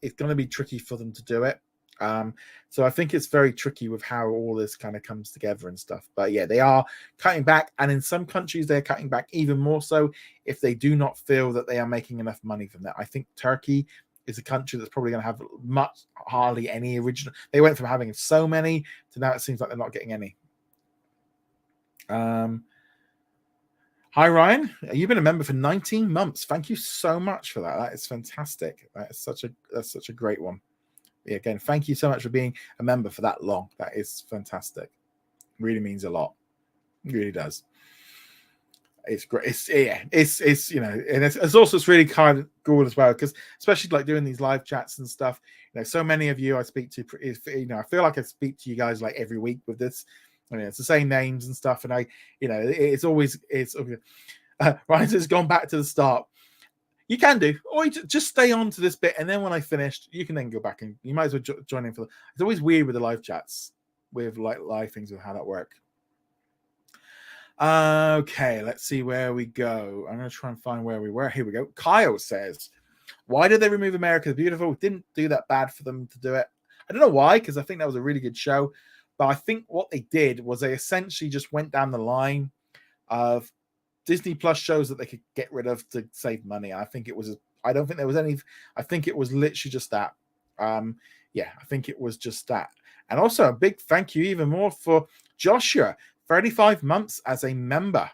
it's going to be tricky for them to do it. So I think it's very tricky with how all this kind of comes together and stuff. But yeah, they are cutting back. And in some countries, they're cutting back even more so if they do not feel that they are making enough money from that. I think Turkey is a country that's probably going to have hardly any original. They went from having so many to now it seems like they're not getting any. Hi Ryan, you've been a member for 19 months. Thank you so much for that. That is fantastic. That's such a great one. Yeah, again, thank you so much for being a member for that long. That is fantastic. Really means a lot. It really does. It's great. It's and it's also really kind of cool as well because especially like doing these live chats and stuff. So many of you I speak to. I feel like I speak to you guys like every week with this. It's the same names and stuff, and it's Ryan has gone back to the start. You can do, or you just stay on to this bit, and then when I finished, you can then go back and you might as well join in for the. It's always weird with the live chats, with like live things with how that work. Okay, let's see where we go. I'm going to try and find where we were. Here we go. Kyle says, why did they remove America the Beautiful? Didn't do that bad for them to do it. I don't know why, because I think that was a really good show. But I think what they did was they essentially just went down the line of Disney Plus shows that they could get rid of to save money. I think it was, I don't think there was any, I think it was literally just that. Yeah, I think it was just that. And also a big thank you even more for Joshua. 35 months as a member.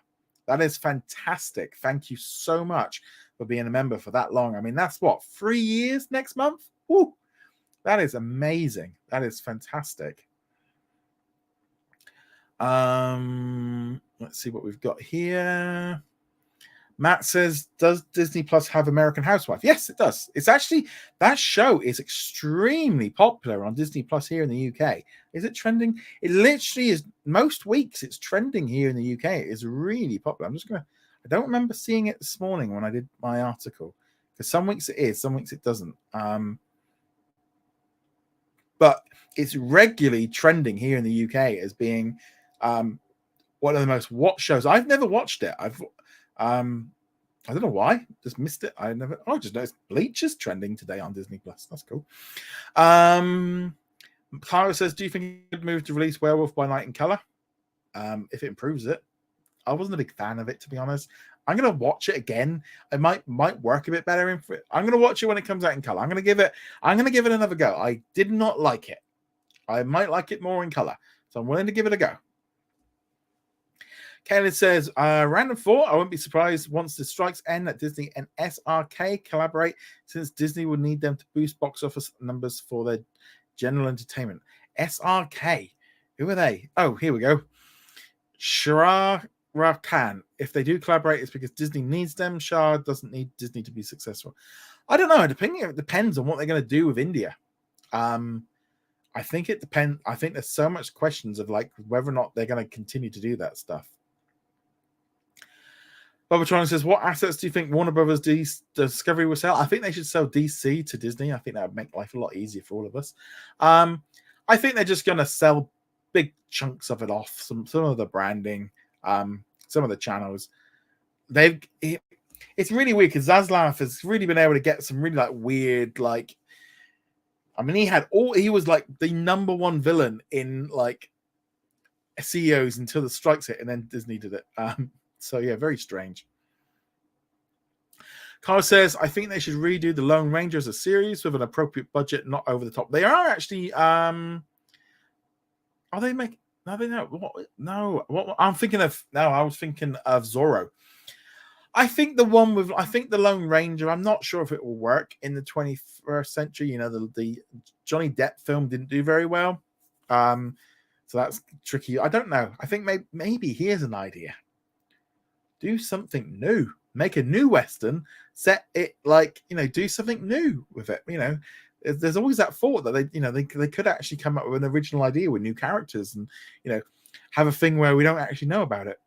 That is fantastic. Thank you so much for being a member for that long. I mean, that's what, 3 years next month? Woo! That is amazing. That is fantastic. Let's see what we've got here. Matt says, does Disney Plus have American Housewife? Yes, it does. It's actually, that show is extremely popular on Disney Plus here in the UK. Is it trending? It literally is. Most weeks it's trending here in the UK. It is really popular. I don't remember seeing it this morning when I did my article. Because some weeks it is, some weeks it doesn't. But it's regularly trending here in the UK as being one of the most watched shows. I've never watched it. I don't know why. Just missed it. I just noticed Bleach is trending today on Disney Plus. That's cool. Clara says, do you think it would move to release Werewolf by Night in color? If it improves it. I wasn't a big fan of it, to be honest. I'm gonna watch it again. It might work a bit better. I'm gonna watch it when it comes out in color. I'm gonna give it another go. I did not like it. I might like it more in color, so I'm willing to give it a go. Kayla says, random thought, I won't be surprised once the strikes end that Disney and SRK collaborate, since Disney would need them to boost box office numbers for their general entertainment. SRK, who are they? Oh, here we go. Shah Khan. If they do collaborate, it's because Disney needs them. Shah doesn't need Disney to be successful. I don't know. It depends on what they're going to do with India. I think it depends. I think there's so much questions of like whether or not they're going to continue to do that stuff. Bobatron says, what assets do you think Warner Brothers Discovery will sell? I think they should sell DC to Disney. I think that would make life a lot easier for all of us. I think they're just going to sell big chunks of it off. Some of the branding, some of the channels. It's really weird because Zaslav has really been able to get some really like weird, like, I mean, he was like the number one villain in like CEOs until the strikes hit, and then Disney did it. So yeah, very strange. Carl says, I think they should redo the Lone Ranger as a series with an appropriate budget, not over the top. They are actually are they make no they know what no what I'm thinking of no, I was thinking of Zorro. I think the Lone Ranger, I'm not sure if it will work in the 21st century. You know, the Johnny Depp film didn't do very well. So that's tricky. I don't know. I think maybe here's an idea. Do something new. Make a new Western. Set it like, you know, do something new with it. You know, there's always that thought that they could actually come up with an original idea with new characters and, you know, have a thing where we don't actually know about it.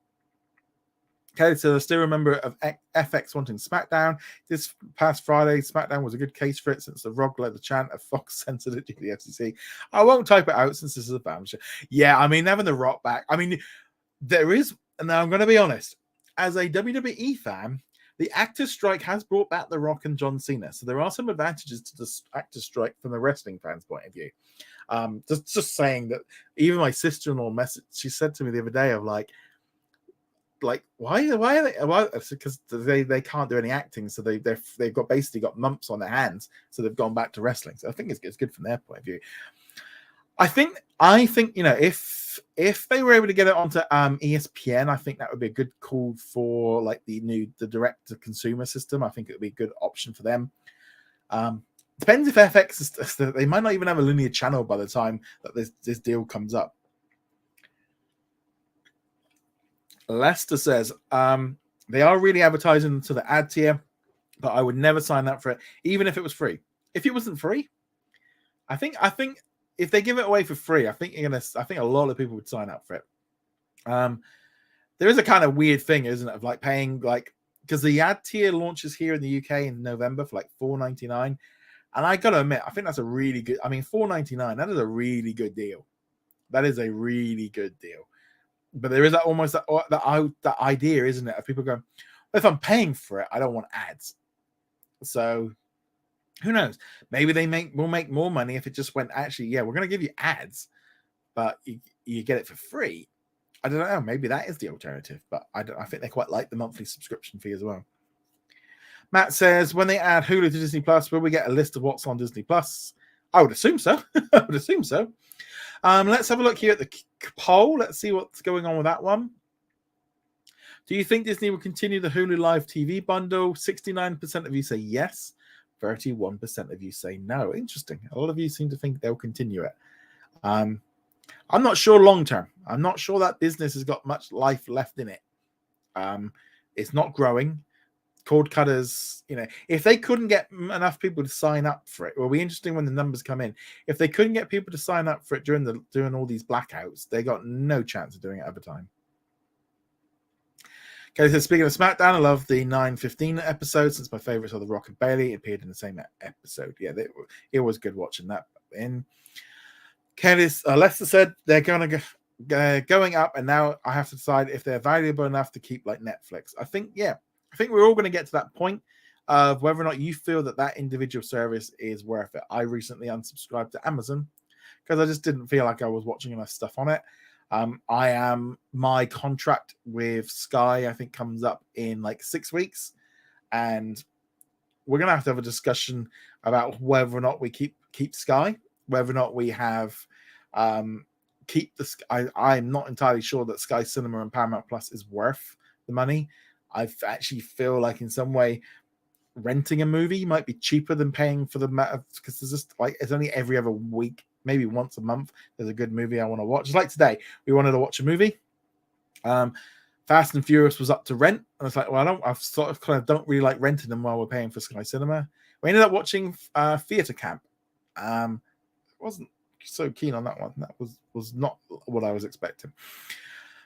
Okay, so I still remember of FX wanting SmackDown. This past Friday, SmackDown was a good case for it since The Rock led the chant of Fox censored it due to the FCC. I won't type it out since this is a family show. Yeah, I mean, having The Rock back. I mean, there is, and now I'm going to be honest, as a WWE fan, the actors' strike has brought back The Rock and John Cena. So there are some advantages to the actors' strike from the wrestling fans' point of view. Just saying that even my sister-in-law she said to me the other day of like why are they because they can't do any acting, so they've basically got mumps on their hands, so they've gone back to wrestling. So I think it's good from their point of view. I think you know, if they were able to get it onto ESPN, I think that would be a good call for like the direct to consumer system. I think it would be a good option for them. Depends if FX is, they might not even have a linear channel by the time that this deal comes up. Lester says, they are really advertising to the ad tier, but I would never sign up for it, even if it was free. If it wasn't free, I think if they give it away for free, I think a lot of people would sign up for it. There is a kind of weird thing, isn't it, of like paying like, because the ad tier launches here in the UK in November for like $4.99, and I gotta admit, I think that's a really good. I mean, $4.99, that is a really good deal. That is a really good deal. But there is that idea, isn't it, of people going, well, if I'm paying for it, I don't want ads. So who knows? Maybe will make more money if it just went, actually, yeah, we're going to give you ads, but you get it for free. I don't know. Maybe that is the alternative, but I think they quite like the monthly subscription fee as well. Matt says, when they add Hulu to Disney Plus, will we get a list of what's on Disney Plus? I would assume so. Let's have a look here at the poll. Let's see what's going on with that one. Do you think Disney will continue the Hulu Live TV bundle? 69% of you say yes. 31% of you say no. Interesting. A lot of you seem to think they'll continue it. I'm not sure long term. I'm not sure that business has got much life left in it. It's not growing. Cord cutters, you know, if they couldn't get enough people to sign up for it, it will be interesting when the numbers come in. If they couldn't get people to sign up for it during all these blackouts, they got no chance of doing it over time. Okay, so speaking of SmackDown, I love the 9:15 episode since my favorites are The Rock and Bailey. It appeared in the same episode. Yeah, it was good watching that. In Lester said they're going up, and now I have to decide if they're valuable enough to keep like Netflix. I think we're all going to get to that point of whether or not you feel that individual service is worth it. I recently unsubscribed to Amazon because I just didn't feel like I was watching enough stuff on it. My contract with Sky, I think, comes up in like 6 weeks, and we're going to have a discussion about whether or not we keep Sky, whether or not we have keep this. I'm not entirely sure that Sky Cinema and Paramount Plus is worth the money. I actually feel like in some way renting a movie might be cheaper than paying for the because there's just like it's only every other week, maybe once a month. There's a good movie I want to watch. Just like today, we wanted to watch a movie. Fast and Furious was up to rent, and it's like, well, I sort of kind of don't really like renting them while we're paying for Sky Cinema. We ended up watching Theatre Camp. Wasn't so keen on that one. That was not what I was expecting.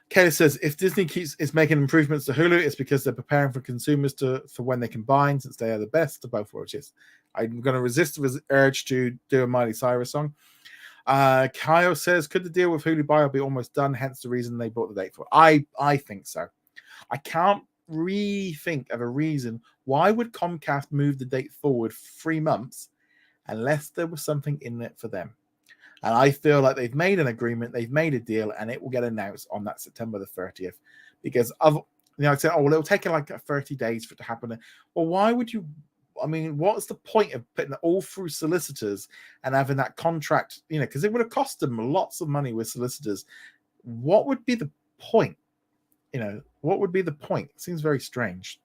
Kayla says, if Disney is making improvements to Hulu, it's because they're preparing for consumers for when they combine, since they are the best of both worlds. Yes, I'm going to resist the urge to do a Miley Cyrus song. Kyle says, could the deal with Hulu Bio be almost done? Hence the reason they brought the date for it. I think so. I can't think of a reason why would Comcast move the date forward 3 months unless there was something in it for them. And I feel like they've made an agreement, they've made a deal, and it will get announced on that September the 30th. Because I said, oh, well, it'll take like 30 days for it to happen. Well, why would you? I mean, what's the point of putting it all through solicitors and having that contract? Because it would have cost them lots of money with solicitors. What would be the point? What would be the point? It seems very strange.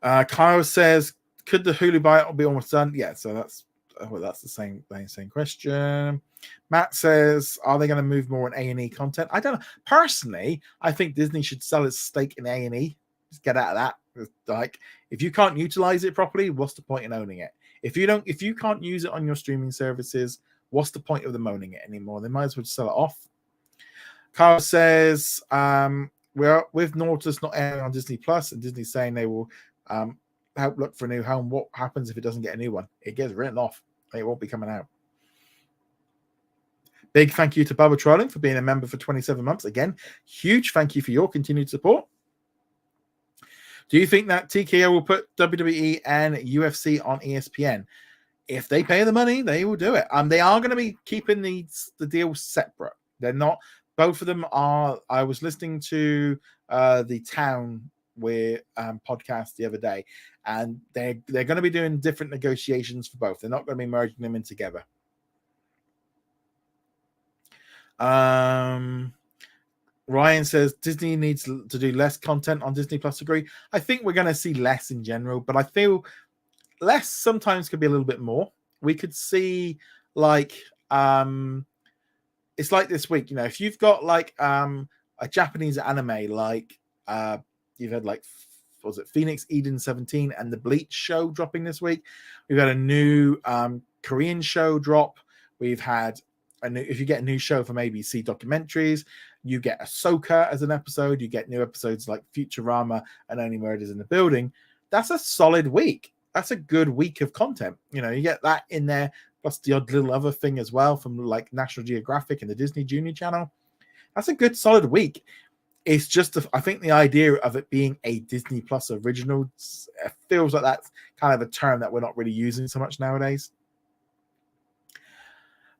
Kyle says, could the Hulu buyout be almost done? Yeah, so that's the same question. Matt says, are they going to move more in A&E content? I don't know. Personally, I think Disney should sell its stake in A&E. Just get out of that. Like, if you can't utilize it properly, what's the point in owning it? If you can't use it on your streaming services, what's the point of them owning it anymore? They might as well sell it off. Carl says, we're with Nautilus not airing on Disney Plus, and Disney saying they will help look for a new home. What happens if it doesn't get a new one? It gets written off. It won't be coming out. Big thank you to Bubba Trolling for being a member for 27 months. Again, huge thank you for your continued support. Do you think that TKO will put WWE and UFC on ESPN? If they pay the money, they will do it. They are going to be keeping the deal separate. They're not. Both of them are. I was listening to the Town podcast the other day, and they're going to be doing different negotiations for both. They're not going to be merging them in together. Ryan says Disney needs to do less content on Disney Plus. Agree. I think we're going to see less in general, but I feel less sometimes could be a little bit more. We could see like it's like this week, if you've got like a Japanese anime like you've had like, was it Phoenix Eden 17 and the Bleach show dropping this week? We've had a new Korean show drop. We've had if you get a new show from ABC Documentaries, you get Ahsoka as an episode. You get new episodes like Futurama and Only Murders in the Building. That's a solid week. That's a good week of content. You get that in there, plus the odd little other thing as well from like National Geographic and the Disney Junior Channel. That's a good solid week. It's just, I think the idea of it being a Disney Plus original feels like that's kind of a term that we're not really using so much nowadays.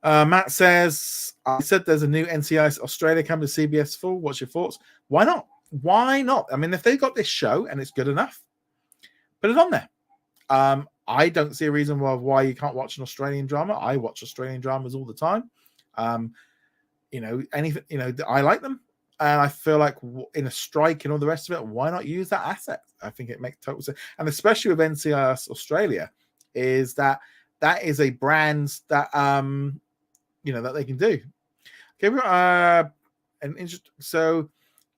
Matt says, I said there's a new NCIS Australia coming to CBS Full. What's your thoughts? Why not? Why not? I mean, if they've got this show and it's good enough, put it on there. I don't see a reason why you can't watch an Australian drama. I watch Australian dramas all the time. Anything, I like them. And I feel like in a strike and all the rest of it, why not use that asset? I think it makes total sense. And especially with NCIS Australia, is that is a brand that that they can do. Okay, we've got so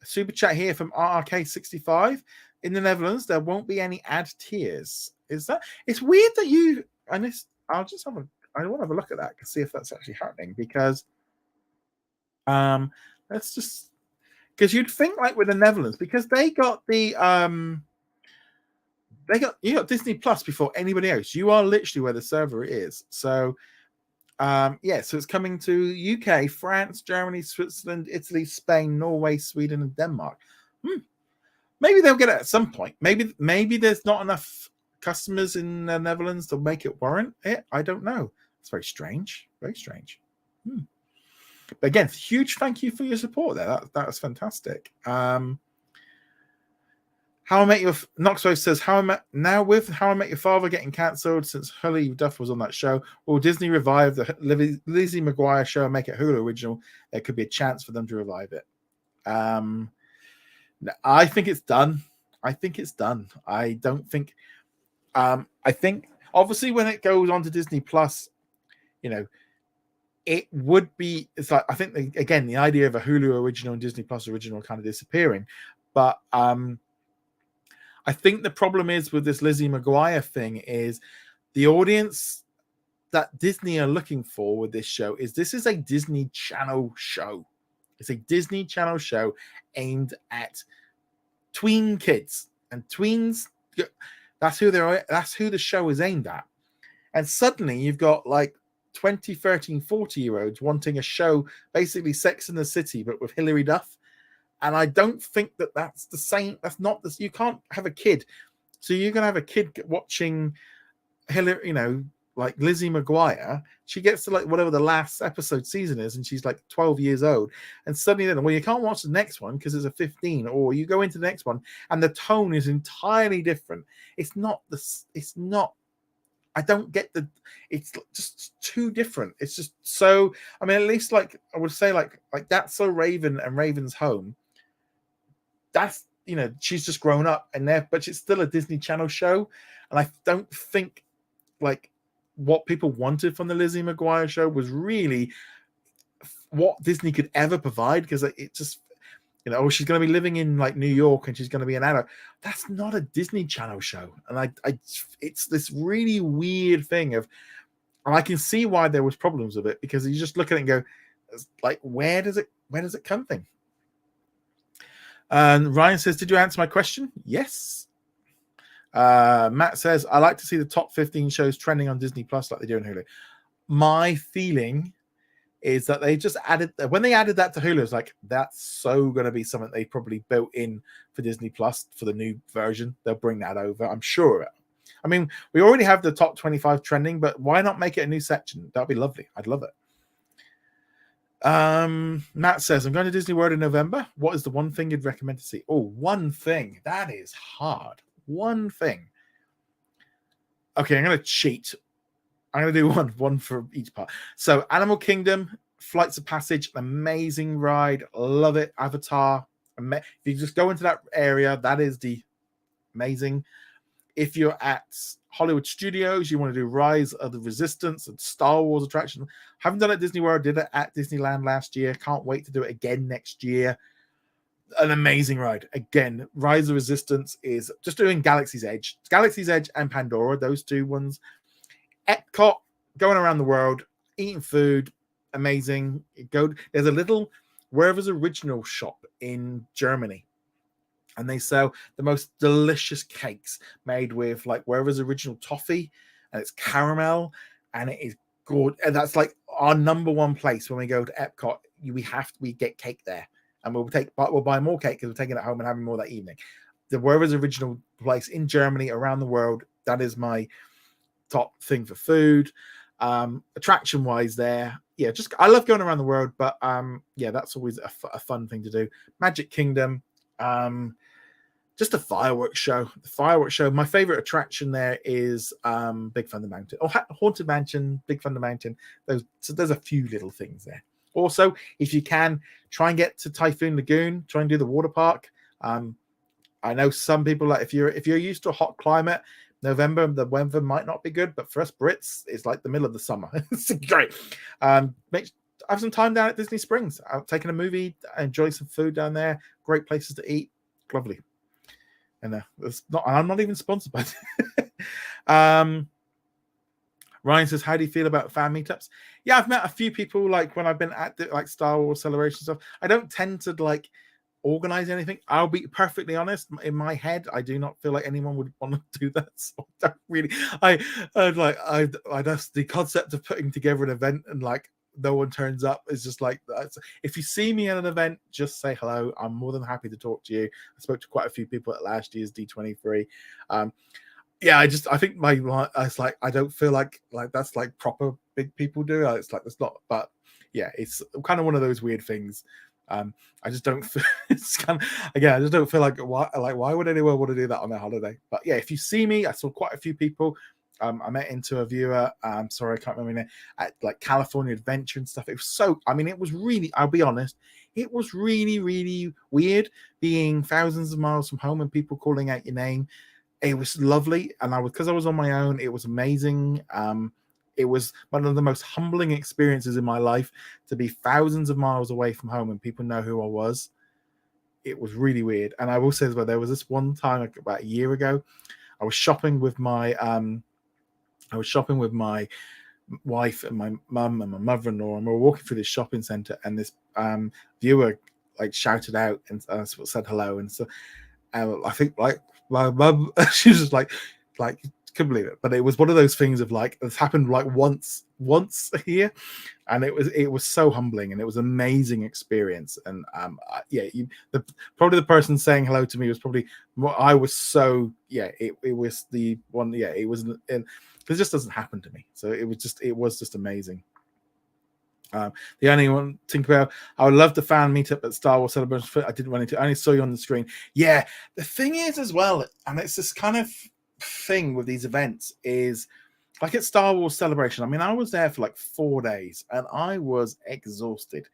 super chat here from RRK65. In the Netherlands, there won't be any ad tiers. Is that? It's weird that you and this. I want to have a look at that to see if that's actually happening, because let's just, because you'd think like with the Netherlands, because they got the you got Disney Plus before anybody else. You are literally where the server is. So so it's coming to UK, France, Germany, Switzerland, Italy, Spain, Norway, Sweden, and Denmark. Maybe they'll get it at some point. Maybe there's not enough customers in the Netherlands to make it warrant it. I don't know. It's very strange. Very strange. But again, huge thank you for your support there. That was fantastic. How I Met Your Knoxwell says now with How I Met Your Father getting cancelled since Hilary Duff was on that show. Will Disney revive the Lizzie McGuire show and make it Hulu original? There could be a chance for them to revive it. I think it's done. I don't think. I think obviously when it goes on to Disney Plus, it would be. It's like I think again the idea of a Hulu original and Disney Plus original kind of disappearing, but I think the problem is with this Lizzie McGuire thing is the audience that Disney are looking for with this show is this is a Disney Channel show. It's a Disney Channel show aimed at tween kids and tweens. That's who the show is aimed at. And suddenly you've got like 20, 13, 40-year-olds wanting a show, basically Sex in the City, but with Hilary Duff. And I don't think that's the same. That's not this. You can't have a kid. So you're going to have a kid watching Hillary, like Lizzie McGuire. She gets to like whatever the last episode season is, and she's like 12 years old. And suddenly then, well, you can't watch the next one because it's a 15, or you go into the next one and the tone is entirely different. It's not. I don't get it's just too different. It's just so, I mean, at least like I would say like That's So Raven and Raven's Home. That's, she's just grown up but it's still a Disney Channel show. And I don't think like what people wanted from the Lizzie McGuire show was really what Disney could ever provide, because it just, she's going to be living in like New York and she's going to be an adult. That's not a Disney Channel show. And it's this really weird thing and I can see why there was problems with it, because you just look at it and go, like, where does it come from? And Ryan says, did you answer my question? Yes. Matt says, I like to see the top 15 shows trending on Disney Plus like they do on Hulu. My feeling is that they just when they added that to Hulu, it's like, that's so going to be something they probably built in for Disney Plus for the new version. They'll bring that over, I'm sure of it. I mean, we already have the top 25 trending, but why not make it a new section? That'd be lovely. I'd love it. Matt says, I'm going to Disney World in November. What is the one thing you'd recommend to see? Oh, one thing. That is hard. One thing. Okay, I'm going to cheat. I'm going to do one for each part. So, Animal Kingdom, Flights of Passage, amazing ride. Love it. Avatar. If you just go into that area, that is the amazing. If you're at Hollywood Studios, you want to do Rise of the Resistance and Star Wars attraction. Haven't done it at Disney World, did it at Disneyland last year. Can't wait to do it again next year. An amazing ride. Again, Rise of the Resistance is just doing Galaxy's Edge. Galaxy's Edge and Pandora, those two ones. Epcot, going around the world, eating food, amazing. There's a little Wherever's Original shop in Germany. And they sell the most delicious cakes made with like Wherever's Original toffee, and it's caramel, and it is good. And that's like our number one place when we go to Epcot. We get cake there, and we'll buy more cake because we're taking it home and having more that evening. The Wherever's Original place in Germany, around the world, that is my top thing for food. Attraction wise, there, yeah, just I love going around the world, but yeah, that's always a fun thing to do. Magic Kingdom. Just a fireworks show. The fireworks show. My favorite attraction there is Big Thunder Mountain, or Haunted Mansion, Big Thunder Mountain. So there's a few little things there. Also, if you can, try and get to Typhoon Lagoon. Try and do the water park. I know some people, like if you're used to a hot climate, November the weather might not be good, but for us Brits, it's like the middle of the summer. It's great. Have some time down at Disney Springs. Taking a movie, enjoy some food down there. Great places to eat. Lovely. And I'm not even sponsored by it. Ryan says, how do you feel about fan meetups? Yeah, I've met a few people, like when I've been at the, like Star Wars Celebration stuff. I don't tend to like organize anything. I'll be perfectly honest. In my head, I do not feel like anyone would want to do that. So I don't really. I just the concept of putting together an event and like no one turns up is just like that. If you see me at an event, just say hello. I'm more than happy to talk to you. I spoke to quite a few people at last year's D23. Yeah, I think it's like I don't feel like that's like proper big people do. It's like that's not, but yeah, it's kind of one of those weird things. I just don't feel, it's kind of, again, I just don't feel like why would anyone want to do that on their holiday? But yeah, if you see me, I saw quite a few people. I met into a viewer. Sorry, I can't remember name, at like California Adventure and stuff. It was so, I mean, it was really, I'll be honest, it was really, really weird being thousands of miles from home and people calling out your name. It was lovely, and because I was on my own, it was amazing. It was one of the most humbling experiences in my life to be thousands of miles away from home and people know who I was. It was really weird. And I will say as well, there was this one time like about a year ago, I was shopping with my wife and my mum and my mother-in-law, and we were walking through this shopping center, and this viewer like shouted out and said hello, and so I think like my mum, she was just like couldn't believe it. But it was one of those things of like, it's happened like once here, and it was so humbling, and it was an amazing experience. And probably the person saying hello to me was probably I was so it was the one it was, and it just doesn't happen to me, so it was just amazing. The only one think about, I would love the fan meetup at Star Wars Celebration. I didn't run into, I only saw you on the screen. Yeah, the thing is as well, and it's this kind of thing with these events, is like at Star Wars Celebration, I mean, I was there for like 4 days and I was exhausted,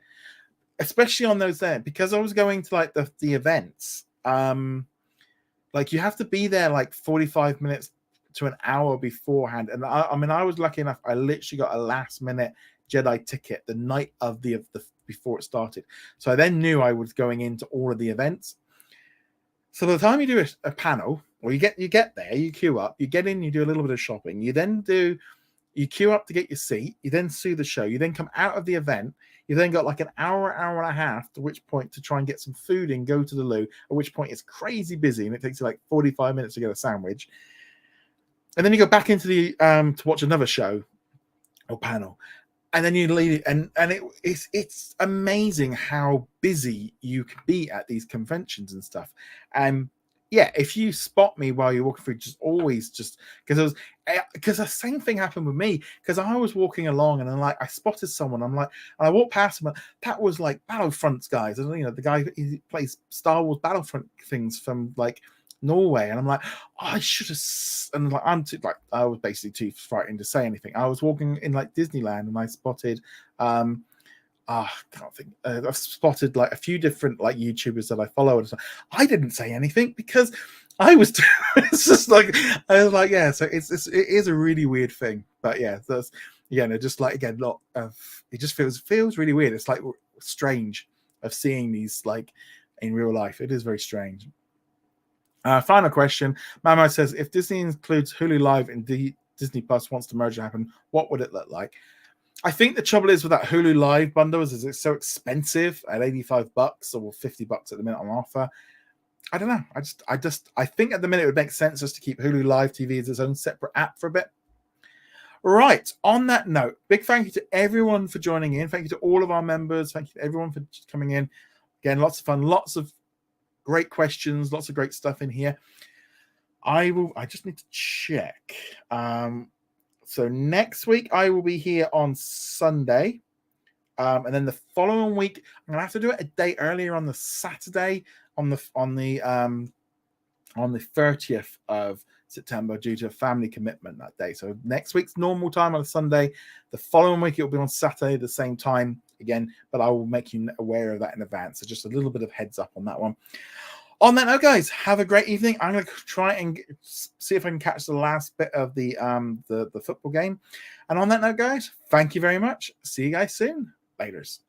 especially on those there, because I was going to like the events. Like you have to be there like 45 minutes to an hour beforehand, and I mean, I was lucky enough, I literally got a last minute Jedi ticket the night of the before it started, so I then knew I was going into all of the events. So by the time you do a panel, or you get there, you queue up, you get in, you do a little bit of shopping, you queue up to get your seat, you then see the show, you then come out of the event, you then got like an hour and a half, to which point to try and get some food and go to the loo, at which point it's crazy busy and it takes you like 45 minutes to get a sandwich. And then you go back into the to watch another show or panel, and then you leave, and it's amazing how busy you can be at these conventions and stuff. And yeah, if you spot me while you're walking through, because the same thing happened with me, because I was walking along and I spotted someone, and I walked past him, and that was like Battlefronts guys, and the guy who plays Star Wars Battlefront things from like Norway, and I'm like, oh, I should have, and like I was basically too frightened to say anything. I was walking in like Disneyland, and I spotted I can't think. I've spotted like a few different like YouTubers that I follow, and I didn't say anything because I was. It's just like I was like, yeah. So it is a really weird thing, but yeah, that's just like again, not it just feels really weird. It's like strange of seeing these like in real life. It is very strange. Final question. Mamo says, if Disney includes Hulu Live and Disney Plus wants the merger happen, what would it look like? I think the trouble is with that Hulu Live bundle is it's so expensive at $85 or $50 at the minute on offer. I don't know. I think at the minute it would make sense just to keep Hulu Live TV as its own separate app for a bit. Right. On that note, big thank you to everyone for joining in. Thank you to all of our members. Thank you to everyone for coming in. Again, lots of fun, lots of great questions, lots of great stuff in here. I just need to check. So next week I will be here on Sunday. And then the following week, I'm gonna have to do it a day earlier on the Saturday, on the 30th of September, due to a family commitment that day. So next week's normal time on a Sunday. The following week it will be on Saturday, the same time again, but I will make you aware of that in advance. So just a little bit of heads up on that one. On that note, guys, have a great evening. I'm going to try and see if I can catch the last bit of the football game. And on that note, guys, thank you very much. See you guys soon. Laters.